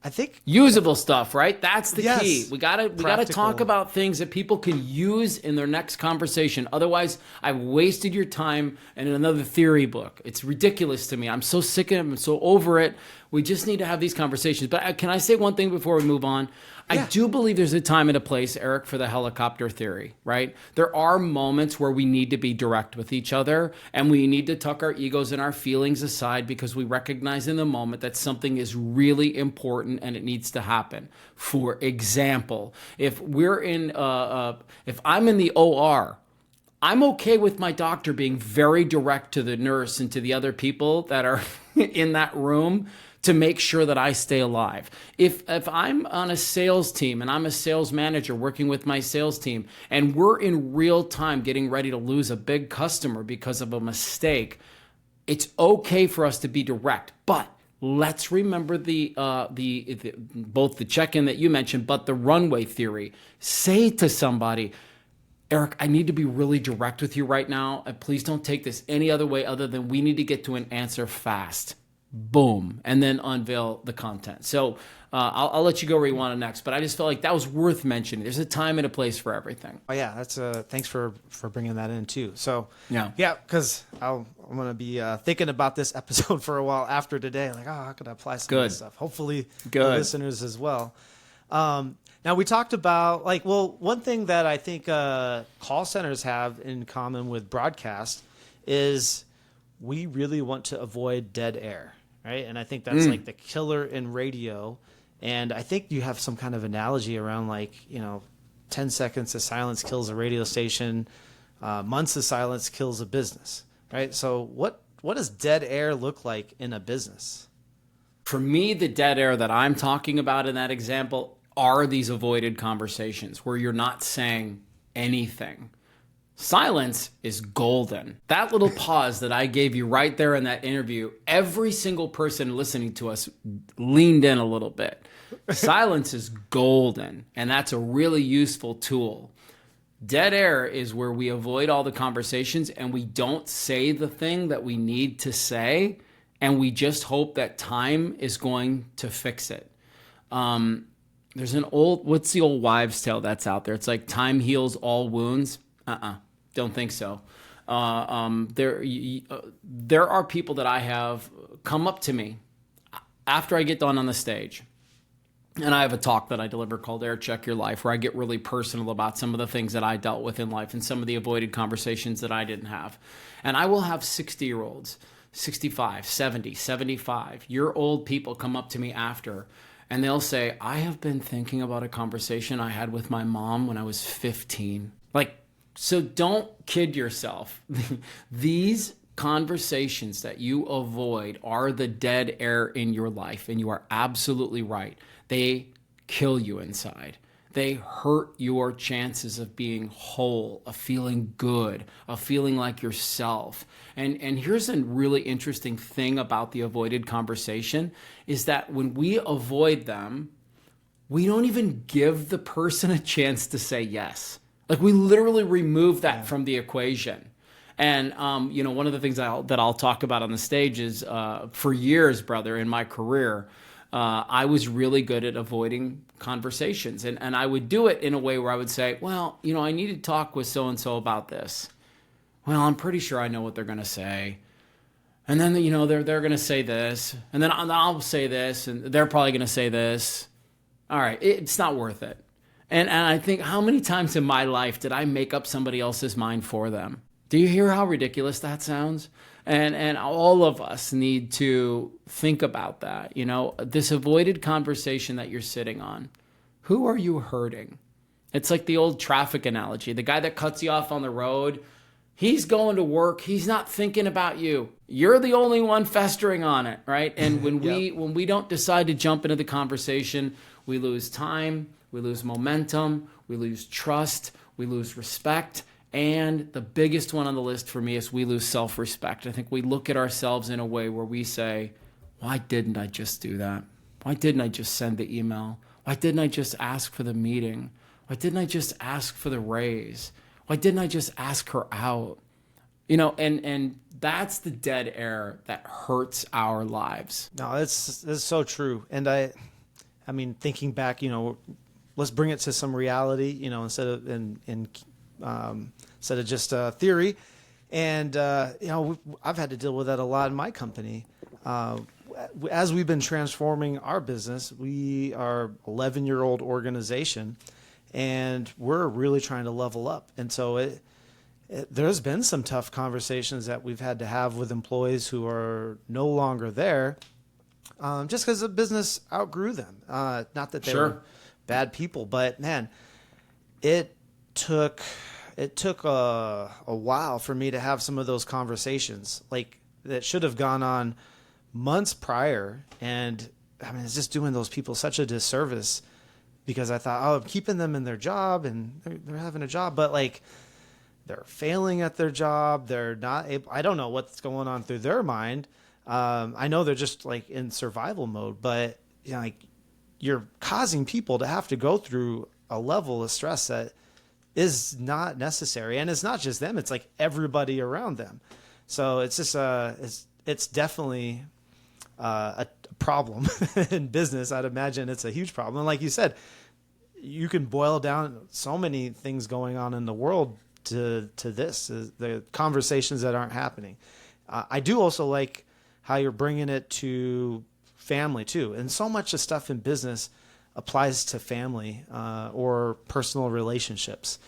I think usable stuff, right? That's the yes, key. We gotta talk about things that people can use in their next conversation. Otherwise, I've wasted your time in another theory book. It's ridiculous to me. I'm so sick of it. I'm so over it. We just need to have these conversations. But can I say one thing before we move on? Yeah. I do believe there's a time and a place, Eric, for the helicopter theory, right? There are moments where we need to be direct with each other, and we need to tuck our egos and our feelings aside because we recognize in the moment that something is really important and it needs to happen. For example, if I'm in the OR, I'm okay with my doctor being very direct to the nurse and to the other people that are in that room to make sure that I stay alive. If I'm on a sales team and I'm a sales manager working with my sales team and we're in real time getting ready to lose a big customer because of a mistake, it's okay for us to be direct. But let's remember both the check-in that you mentioned, but the runway theory. Say to somebody, Eric, I need to be really direct with you right now. And please don't take this any other way other than we need to get to an answer fast. Boom. And then unveil the content. So I'll let you go where you want to next, but I just felt like that was worth mentioning. There's a time and a place for everything. Oh yeah, that's thanks for bringing that in too. So yeah, because I'm going to be thinking about this episode for a while after today. Like, how can I apply some of this stuff? Hopefully the listeners as well. Now we talked about one thing that I think call centers have in common with broadcast is we really want to avoid dead air, right? And I think that's like the killer in radio. And I think you have some kind of analogy around 10 seconds of silence kills a radio station, months of silence kills a business, right? So what does dead air look like in a business? For me, the dead air that I'm talking about in that example are these avoided conversations where you're not saying anything. Silence is golden. That little pause that I gave you right there in that interview, every single person listening to us leaned in a little bit. Silence is golden, and that's a really useful tool. Dead air is where we avoid all the conversations and we don't say the thing that we need to say, and we just hope that time is going to fix it. There's what's the old wives' tale that's out there? It's like time heals all wounds. Don't think so. There are people that I have come up to me after I get done on the stage. And I have a talk that I deliver called Air Check Your Life, where I get really personal about some of the things that I dealt with in life and some of the avoided conversations that I didn't have. And I will have 60-year-olds, 65, 70, 75-year-old people come up to me after, and they'll say, I have been thinking about a conversation I had with my mom when I was 15. Like, So don't kid yourself. These conversations that you avoid are the dead air in your life, and you are absolutely right. They kill you inside. They hurt your chances of being whole, of feeling good, of feeling like yourself. And here's a really interesting thing about the avoided conversation is that when we avoid them, we don't even give the person a chance to say yes. Like we literally remove that from the equation. And, one of the things that I'll talk about on the stage is for years, brother, in my career, I was really good at avoiding conversations. And I would do it in a way where I would say, well, I need to talk with so-and-so about this. Well, I'm pretty sure I know what they're going to say. And then, they're going to say this. And then I'll say this. And they're probably going to say this. All right, it's not worth it. And I think, how many times in my life did I make up somebody else's mind for them? Do you hear how ridiculous that sounds? And all of us need to think about that. This avoided conversation that you're sitting on. Who are you hurting? It's like the old traffic analogy. The guy that cuts you off on the road, he's going to work. He's not thinking about you. You're the only one festering on it, right? And when we don't decide to jump into the conversation, we lose time, we lose momentum, we lose trust, we lose respect. And the biggest one on the list for me is we lose self-respect. I think we look at ourselves in a way where we say, why didn't I just do that? Why didn't I just send the email? Why didn't I just ask for the meeting? Why didn't I just ask for the raise? Why didn't I just ask her out? And that's the dead air that hurts our lives. No, it's so true. And I mean, thinking back, let's bring it to some reality, instead of just theory. And, I've had to deal with that a lot in my company. As we've been transforming our business, we are an 11-year-old organization, and we're really trying to level up. And so there's been some tough conversations that we've had to have with employees who are no longer there, just because the business outgrew them. Not that they were bad people, but man, it took a while for me to have some of those conversations, like that should have gone on months prior. And I mean, it's just doing those people such a disservice, because I thought, I'm keeping them in their job and they're having a job, but like they're failing at their job. They're not able, I don't know what's going on through their mind. I know they're just like in survival mode, but like you're causing people to have to go through a level of stress that is not necessary. And it's not just them, it's like everybody around them. So it's just it's definitely a problem in business. I'd imagine it's a huge problem. And like you said, you can boil down so many things going on in the world to this, the conversations that aren't happening. I do also like how you're bringing it to family too. And so much of stuff in business applies to family or personal relationships.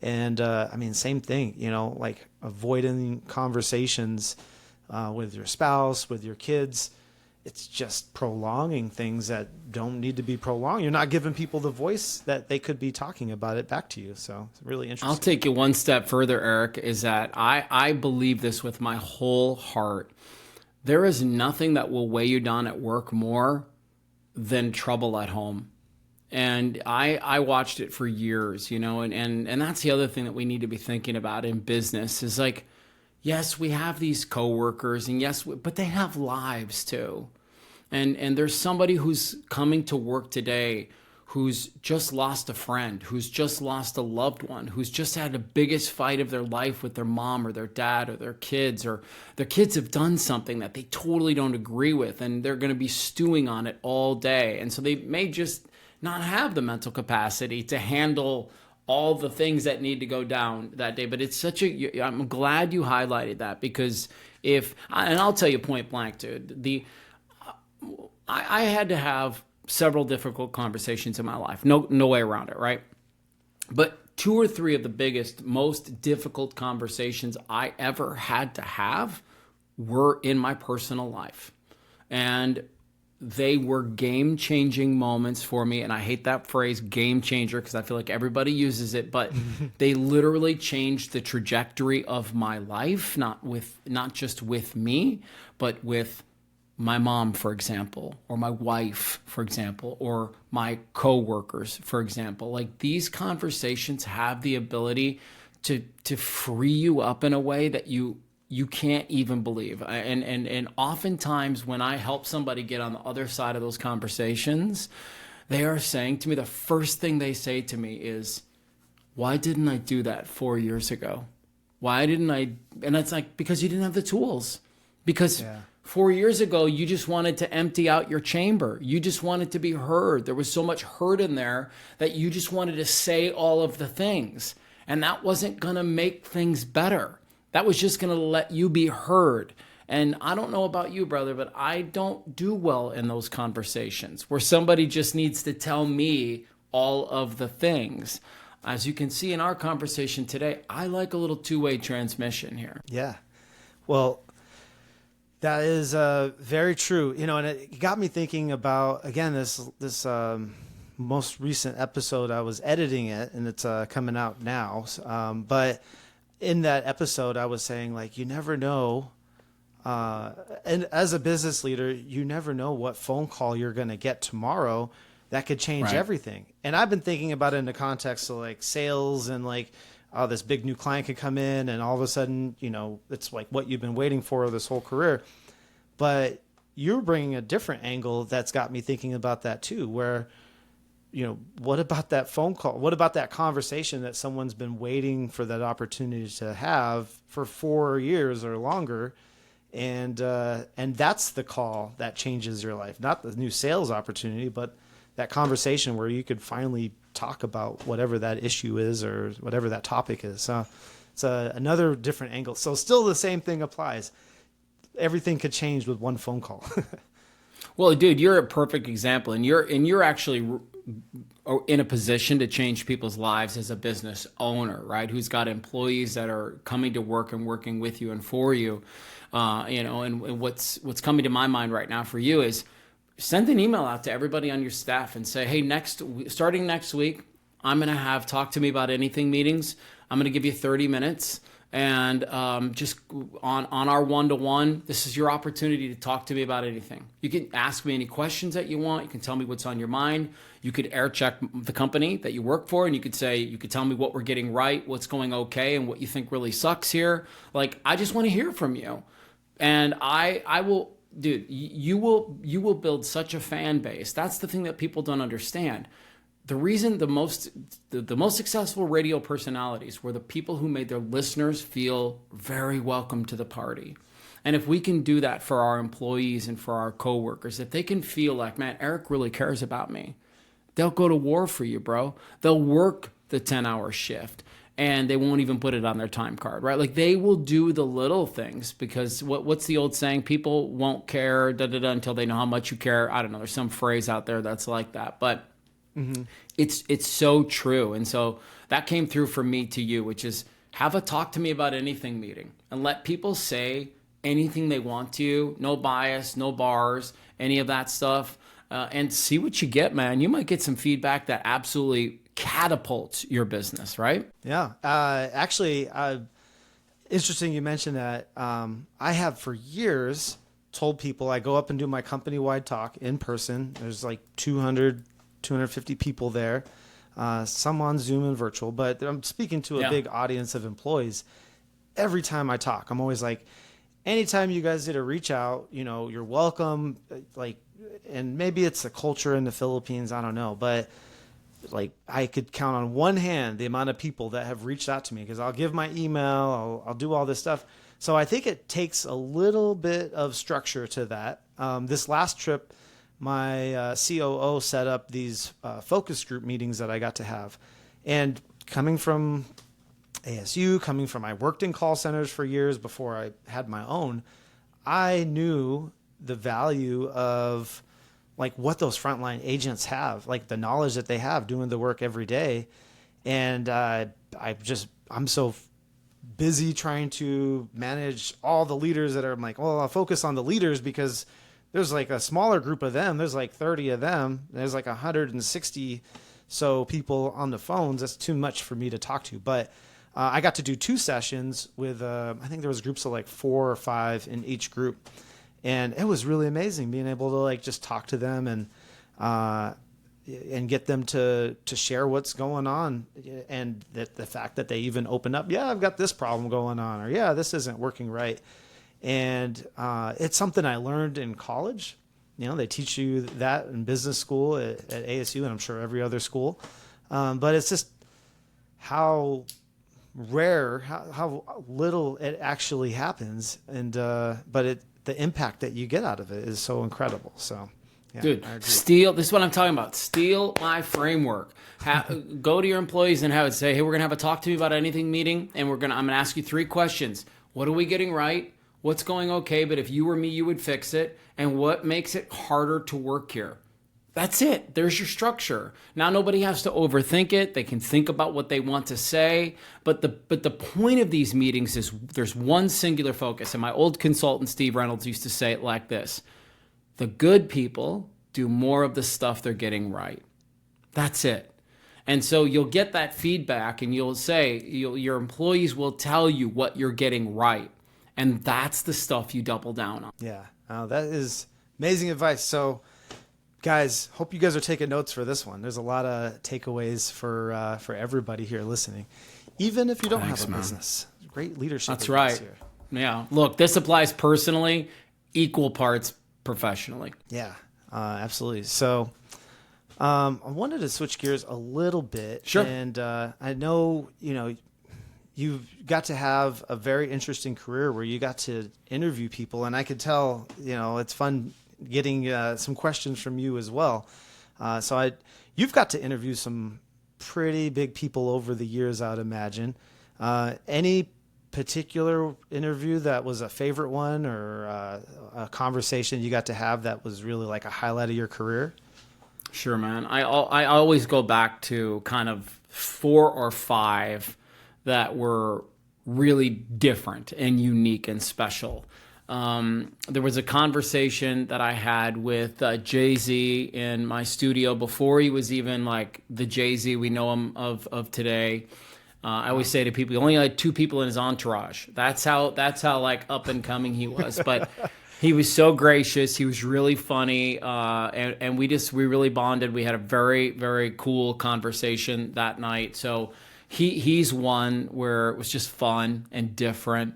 And I mean, same thing, like avoiding conversations with your spouse, with your kids. It's just prolonging things that don't need to be prolonged. You're not giving people the voice that they could be talking about it back to you. So it's really interesting. I'll take you one step further, Eric, is that I believe this with my whole heart. There is nothing that will weigh you down at work more than trouble at home. And I watched it for years, and that's the other thing that we need to be thinking about in business is like, yes, we have these coworkers, and yes, but they have lives too. And there's somebody who's coming to work today who's just lost a friend, who's just lost a loved one, who's just had the biggest fight of their life with their mom or their dad or their kids have done something that they totally don't agree with, and they're going to be stewing on it all day. And so they may just not have the mental capacity to handle all the things that need to go down that day. But it's I'm glad you highlighted that, because and I'll tell you point blank, dude, I had to have several difficult conversations in my life. No way around it, right? But 2 or 3 of the biggest, most difficult conversations I ever had to have were in my personal life. And they were game-changing moments for me. And I hate that phrase, game changer, because I feel like everybody uses it, but they literally changed the trajectory of my life, not just with me, but with my mom, for example, or my wife, for example, or my coworkers, for example. Like, these conversations have the ability to free you up in a way that you can't even believe. And oftentimes when I help somebody get on the other side of those conversations, they are saying to me, the first thing they say to me is, why didn't I do that 4 years ago? Why didn't I? And it's like, because you didn't have the tools. Because 4 years ago, you just wanted to empty out your chamber. You just wanted to be heard. There was so much hurt in there that you just wanted to say all of the things. And that wasn't going to make things better. That was just going to let you be heard. And I don't know about you, brother, but I don't do well in those conversations where somebody just needs to tell me all of the things. As you can see in our conversation today, I like a little two-way transmission here. Yeah. Well, that is very true. You know, and it got me thinking about, again, this most recent episode. I was editing it, and it's coming out now. But in that episode, I was saying, like, you never know. And as a business leader, you never know what phone call you're going to get tomorrow that could change everything. And I've been thinking about it in the context of like sales and like, oh, this big new client could come in and all of a sudden, you know, it's like what you've been waiting for this whole career. But you're bringing a different angle that's got me thinking about that too, where, you know, what about that phone call? What about that conversation that someone's been waiting for that opportunity to have for 4 years or longer? And that's the call that changes your life, not the new sales opportunity, but that conversation where you could finally talk about whatever that issue is or whatever that topic is. So it's another different angle. So still the same thing applies. Everything could change with one phone call. Well, dude, you're a perfect example, and you're actually in a position to change people's lives as a business owner, right? Who's got employees that are coming to work and working with you and for you. You know, and what's coming to my mind right now for you is send an email out to everybody on your staff and say, hey, starting next week, I'm going to have talk to me about anything meetings. I'm going to give you 30 minutes. And just on our one-to-one, this is your opportunity to talk to me about anything. You can ask me any questions that you want. You can tell me what's on your mind. You could air check the company that you work for, and you could tell me what we're getting right, what's going okay, and what you think really sucks here. Like, I just want to hear from you. And I will, dude, you will build such a fan base. That's the thing that people don't understand. The reason the most successful radio personalities were the people who made their listeners feel very welcome to the party. And if we can do that for our employees and for our coworkers, if they can feel like, man, Eric really cares about me, they'll go to war for you, bro. They'll work the 10-hour shift and they won't even put it on their time card, right? Like, they will do the little things because what's the old saying? People won't care until they know how much you care. I don't know. There's some phrase out there that's like that, but it's so true. And so that came through for me to you, which is have a talk to me about anything meeting and let people say anything they want to you. No bias, no bars, any of that stuff. And see what you get, man. You might get some feedback that absolutely catapults your business, right? Yeah. Actually, interesting you mentioned that. I have for years told people I go up and do my company-wide talk in person. There's like 250 people there, some on Zoom and virtual, but I'm speaking to a big audience of employees. Every time I talk, I'm always like, anytime you guys did a reach out, you know, you're welcome. Like, and maybe it's the culture in the Philippines, I don't know, but like I could count on one hand the amount of people that have reached out to me because I'll give my email, I'll do all this stuff. So I think it takes a little bit of structure to that. This last trip, my COO set up these focus group meetings that I got to have. And coming from ASU, I worked in call centers for years before I had my own, I knew the value of like what those frontline agents have, like the knowledge that they have doing the work every day. And I'm so busy trying to manage all the leaders that are, I'm like, well, I'll focus on the leaders because there's like a smaller group of them. There's like 30 of them. There's like 160 so people on the phones. That's too much for me to talk to. But I got to do 2 sessions with, I think there was groups of like 4 or 5 in each group. And it was really amazing being able to like just talk to them and get them to share what's going on, and that the fact that they even open up, yeah, I've got this problem going on, or yeah, this isn't working right. And it's something I learned in college. You know, they teach you that in business school at ASU, and I'm sure every other school. But it's just how rare, how little it actually happens, and but the impact that you get out of it is so incredible. So. Yeah, dude, steal. This is what I'm talking about. Steal my framework. Go to your employees and have it say, "Hey, we're gonna have a talk to me about anything meeting, and I'm gonna ask you 3 questions. What are we getting right? What's going okay? But if you were me, you would fix it. And what makes it harder to work here?" That's it. There's your structure. Now nobody has to overthink it. They can think about what they want to say. But the point of these meetings is there's one singular focus. And my old consultant Steve Reynolds used to say it like this. The good people do more of the stuff they're getting right. That's it. And so you'll get that feedback and you'll say, your employees will tell you what you're getting right. And that's the stuff you double down on. Yeah, that is amazing advice. So guys, hope you guys are taking notes for this one. There's a lot of takeaways for everybody here listening, even if you don't have a business. Great leadership. That's right. Here. Yeah. Look, this applies personally, equal parts professionally. Yeah, absolutely. So I wanted to switch gears a little bit. Sure. And I know, you've got to have a very interesting career where you got to interview people. And I could tell, it's fun getting some questions from you as well. You've got to interview some pretty big people over the years, I would imagine. Any particular interview that was a favorite one, or a conversation you got to have that was really like a highlight of your career? Sure, man. I always go back to kind of 4 or 5 that were really different and unique and special. There was a conversation that I had with Jay-Z in my studio before he was even like the Jay-Z we know him of today. I always say to people, he only had 2 people in his entourage. That's how like up and coming he was. But he was so gracious. He was really funny, and we really bonded. We had a very, very cool conversation that night. So he's one where it was just fun and different.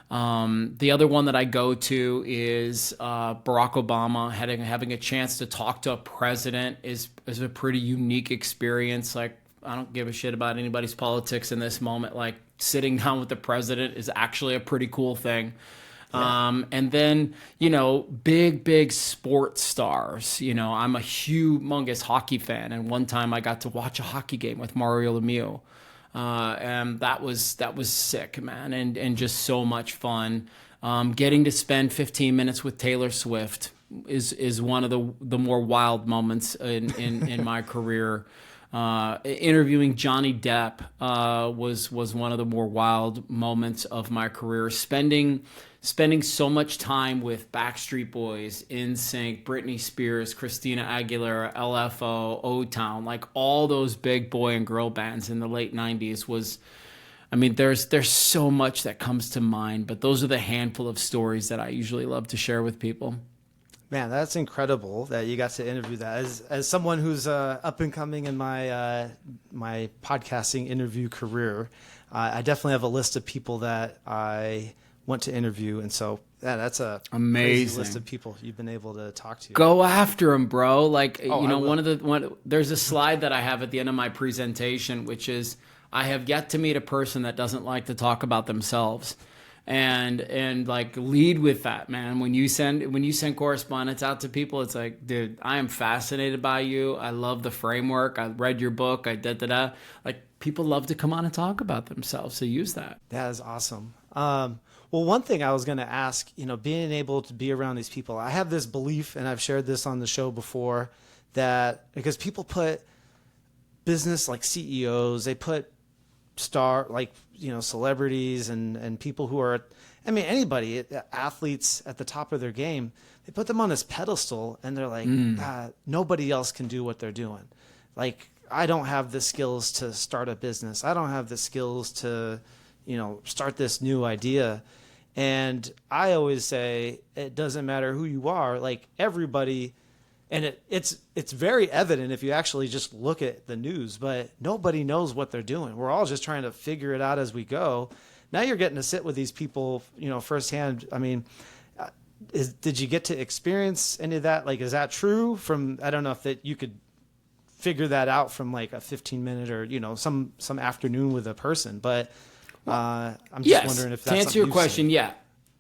The other one that I go to is Barack Obama. Having a chance to talk to a president is a pretty unique experience. Like, I don't give a shit about anybody's politics in this moment. Like, sitting down with the president is actually a pretty cool thing. Yeah. And then, big sports stars. I'm a humongous hockey fan. And one time I got to watch a hockey game with Mario Lemieux. And that was sick, man. And just so much fun. Getting to spend 15 minutes with Taylor Swift is one of the more wild moments in my career. Interviewing Johnny Depp was one of the more wild moments of my career. Spending so much time with Backstreet Boys, NSYNC, Britney Spears, Christina Aguilera, LFO, O-Town, like all those big boy and girl bands in the late 90s was, there's so much that comes to mind, but those are the handful of stories that I usually love to share with people. Man, that's incredible that you got to interview that. As someone who's up and coming in my my podcasting interview career, I definitely have a list of people that I want to interview, and so that's a amazing list of people you've been able to talk to. Go after them, bro. Like there's a slide that I have at the end of my presentation, which is I have yet to meet a person that doesn't like to talk about themselves. And like lead with that, man. When you send correspondence out to people, it's like, dude, I am fascinated by you. I love the framework. I read your book. Like people love to come on and talk about themselves. So use that. That is awesome. Well, one thing I was going to ask, being able to be around these people, I have this belief, and I've shared this on the show before, that because people put business like CEOs, they put celebrities and people who are, I mean, anybody, athletes at the top of their game, they put them on this pedestal and they're like, nobody else can do what they're doing. Like, I don't have the skills to start a business. I don't have the skills to, start this new idea. And I always say, it doesn't matter who you are, like everybody, and it's very evident if you actually just look at the news, but nobody knows what they're doing. We're all just trying to figure it out as we go. Now you're getting to sit with these people, firsthand. I mean, did you get to experience any of that? Like, is that true I don't know if that you could figure that out from like a 15-minute or, some afternoon with a person, but I'm just wondering if that's to answer your question. Seen. Yeah.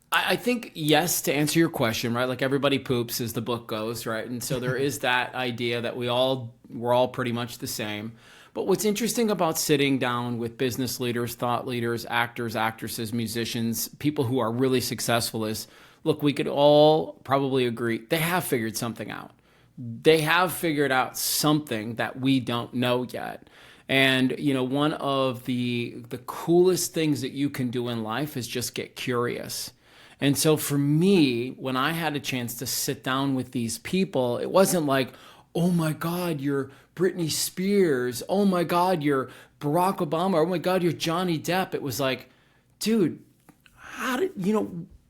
I think yes, to answer your question, right? Like everybody poops as the book goes, right? And so there is that idea that we're all pretty much the same. But what's interesting about sitting down with business leaders, thought leaders, actors, actresses, musicians, people who are really successful is, look, we could all probably agree they have figured something out. They have figured out something that we don't know yet. And, one of the coolest things that you can do in life is just get curious. And so for me, when I had a chance to sit down with these people, it wasn't like, oh my God, you're Britney Spears. Oh my God, you're Barack Obama. Oh my God, you're Johnny Depp. It was like, dude, how did,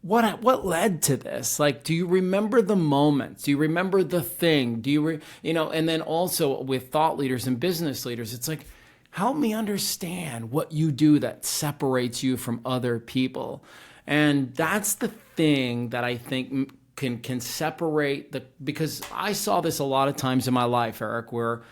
what led to this? Like, do you remember the moments? Do you remember the thing? Do you, and then also with thought leaders and business leaders, it's like, help me understand what you do that separates you from other people. And that's the thing that I think can separate because I saw this a lot of times in my life, Eric, where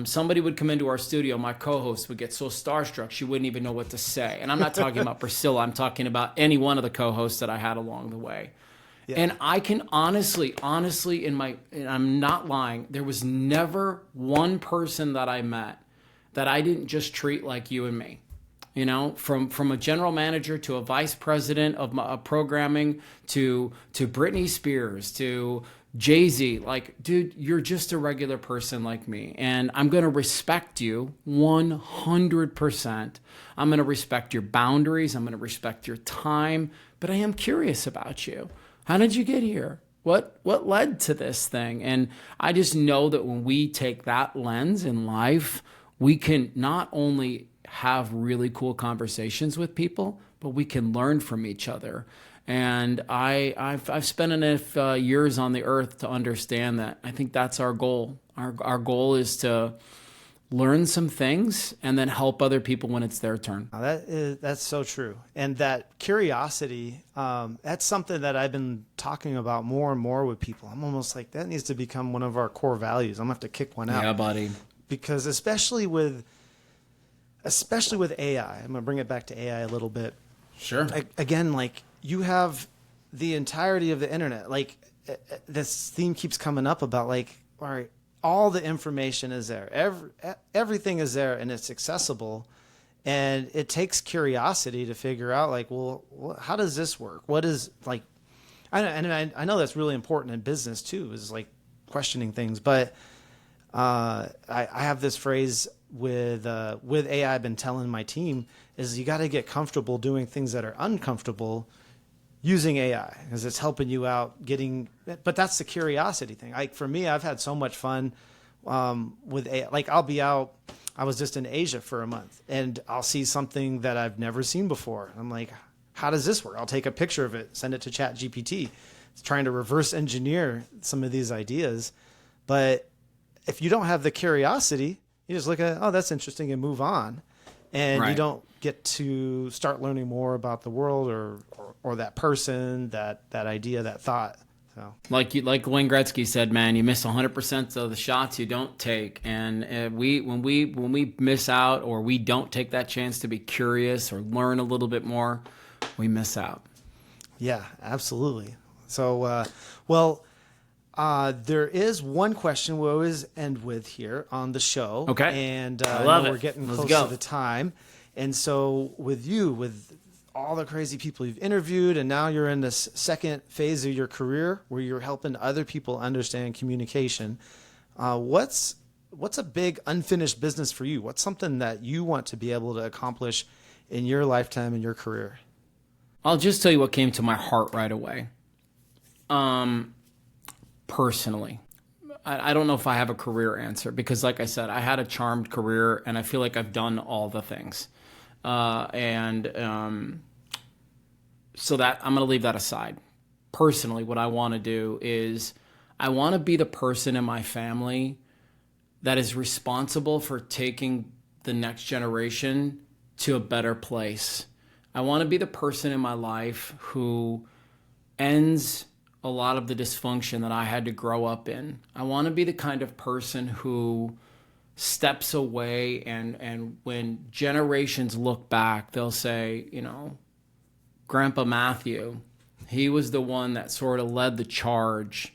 somebody would come into our studio, my co-host would get so starstruck she wouldn't even know what to say. And I'm not talking about Priscilla, I'm talking about any one of the co-hosts that I had along the way. Yeah. And I can honestly, and I'm not lying, there was never one person that I met that I didn't just treat like you and me. From a general manager to a vice president of programming to Britney Spears to Jay-Z, like, dude, you're just a regular person like me. And I'm going to respect you 100%. I'm going to respect your boundaries. I'm going to respect your time. But I am curious about you. How did you get here? What led to this thing? And I just know that when we take that lens in life, we can not only have really cool conversations with people, but we can learn from each other. And I've spent enough years on the earth to understand that. I think that's our goal. Our goal is to learn some things and then help other people when it's their turn. That's so true. And that curiosity, that's something that I've been talking about more and more with people. I'm almost like, that needs to become one of our core values. I'm gonna have to kick one out. Yeah, buddy. Because especially with AI, I'm gonna bring it back to AI a little bit. Sure. Again, like, you have the entirety of the internet. Like, this theme keeps coming up about, like, all right, all the information is there. Everything is there and it's accessible. And it takes curiosity to figure out, like, well, how does this work? What is, like, I know that's really important in business too, is like questioning things. But I have this phrase with AI I've been telling my team is you got to get comfortable doing things that are uncomfortable using AI, because it's helping you out but that's the curiosity thing. Like, for me, I've had so much fun with AI. Like, I was just in Asia for a month and I'll see something that I've never seen before. I'm like, how does this work? I'll take a picture of it, send it to ChatGPT. It's trying to reverse engineer some of these ideas. But if you don't have the curiosity, you just look at, oh, that's interesting, and move on. And right. You don't get to start learning more about the world or that person, that idea, that thought. So, like Wayne Gretzky said, man, you miss 100% of the shots you don't take. And when we miss out, or we don't take that chance to be curious or learn a little bit more, we miss out. Yeah, absolutely. So, there is one question we always end with here on the show. Okay. And I love it. We're getting Let's close go. to the time. And so with all the crazy people you've interviewed, and now you're in this second phase of your career where you're helping other people understand communication. What's what's a big unfinished business for you? What's something that you want to be able to accomplish in your lifetime, in your career? I'll just tell you what came to my heart right away. Personally, I don't know if I have a career answer, because like I said, I had a charmed career and I feel like I've done all the things. So that I'm going to leave that aside. Personally, what I want to do is I want to be the person in my family that is responsible for taking the next generation to a better place. I want to be the person in my life who ends a lot of the dysfunction that I had to grow up in. I want to be the kind of person who steps away and when generations look back, they'll say, you know, Grandpa Mathew, he was the one that sort of led the charge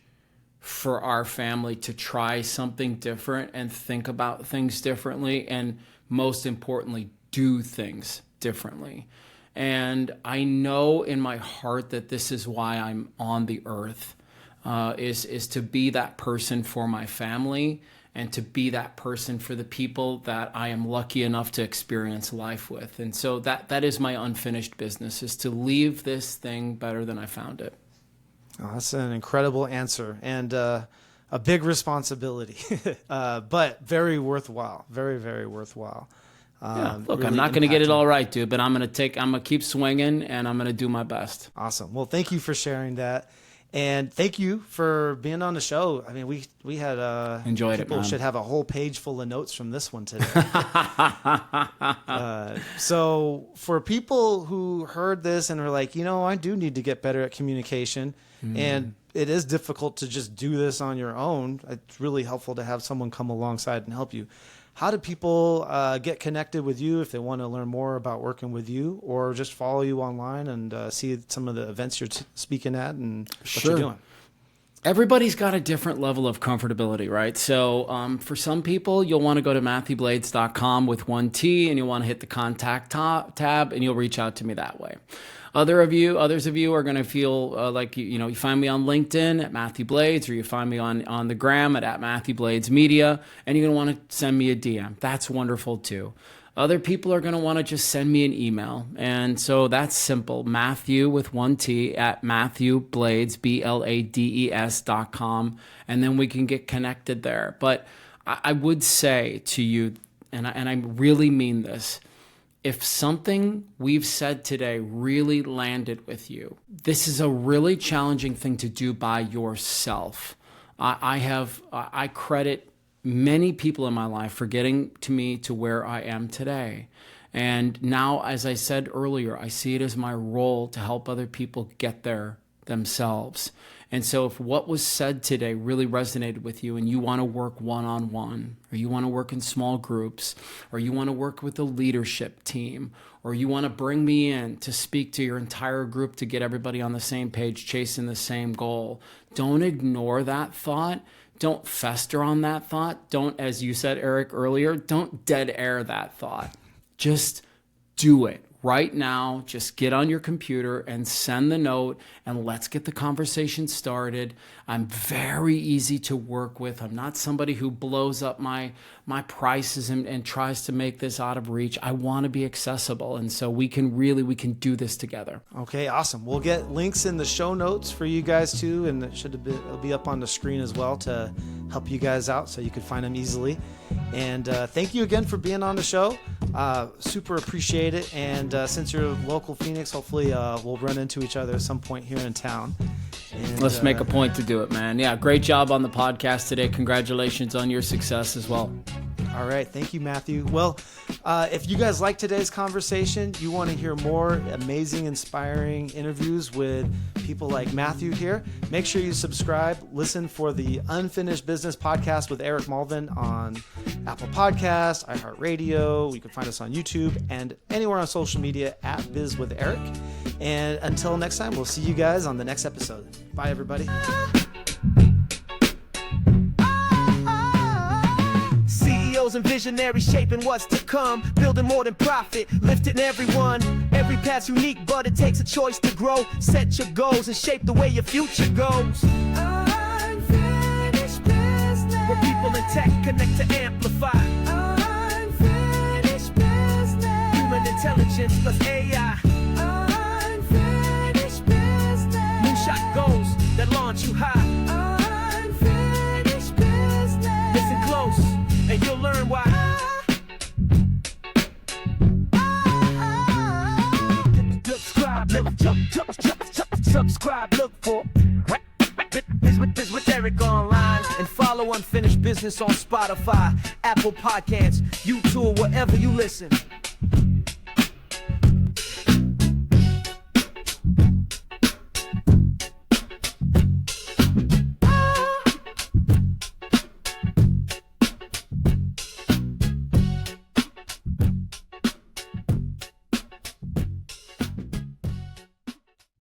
for our family to try something different and think about things differently, and most importantly, do things differently. And I know in my heart that this is why I'm on the earth, is to be that person for my family and to be that person for the people that I am lucky enough to experience life with. And so that is my unfinished business, is to leave this thing better than I found it. Oh, that's an incredible answer, and a big responsibility, but very worthwhile, very, very worthwhile. Look, really I'm not going to get it all right, dude, but I'm going to keep swinging and I'm going to do my best. Awesome. Well, thank you for sharing that. And thank you for being on the show. I mean, we had enjoyed it, man. People should have a whole page full of notes from this one today. So for people who heard this and are like, you know, I do need to get better at communication, and it is difficult to just do this on your own. It's really helpful to have someone come alongside and help you. How do people get connected with you if they want to learn more about working with you, or just follow you online and see some of the events you're speaking at and what you're doing? Everybody's got a different level of comfortability, right? So for some people, you'll want to go to MathewBlades.com with one T, and you'll want to hit the contact tab, and you'll reach out to me that way. Others of you are going to feel like, you find me on LinkedIn at Mathew Blades, or you find me on the gram at Mathew Blades Media, and you're going to want to send me a DM. That's wonderful too. Other people are going to want to just send me an email. And so that's simple. Mathew with one T at MathewBlades, BLADES.com. And then we can get connected there. But I would say to you, and I really mean this, if something we've said today really landed with you, this is a really challenging thing to do by yourself. I credit many people in my life for getting to me to where I am today. And now, as I said earlier, I see it as my role to help other people get there themselves. And so if what was said today really resonated with you and you want to work one-on-one, or you want to work in small groups, or you want to work with a leadership team, or you want to bring me in to speak to your entire group to get everybody on the same page, chasing the same goal, don't ignore that thought. Don't fester on that thought. Don't, as you said, Eric, earlier, don't dead air that thought. Just do it. Right now, just get on your computer and send the note, and let's get the conversation started. I'm very easy to work with. I'm not somebody who blows up my prices and tries to make this out of reach. I want to be accessible, and so we can do this together. Okay, awesome. We'll get links in the show notes for you guys too, and it'll be up on the screen as well to help you guys out so you can find them easily. And thank you again for being on the show. Super appreciate it. And since you're local Phoenix, hopefully we'll run into each other at some point here in town. And, let's make a point to do it, man. Yeah, great job on the podcast today. Congratulations on your success as well. All right. Thank you, Mathew. Well, if you guys like today's conversation, you want to hear more amazing, inspiring interviews with people like Mathew here, make sure you subscribe. Listen for the Unfinished Business Podcast with Eric Mulvin on Apple Podcasts, iHeartRadio. You can find us on YouTube and anywhere on social media at Biz with Eric. And until next time, we'll see you guys on the next episode. Bye, everybody. And visionaries shaping what's to come, building more than profit, lifting everyone. Every path's unique, but it takes a choice to grow. Set your goals and shape the way your future goes. Unfinished business. where people in tech connect to amplify. Unfinished business. Human intelligence plus AI. Unfinished business. Moonshot goals that launch you high. Unfinished business. Listen close, and you'll learn why. Subscribe, look for Biz with Eric online, and follow Unfinished Business on Spotify, Apple Podcasts, YouTube, wherever you listen.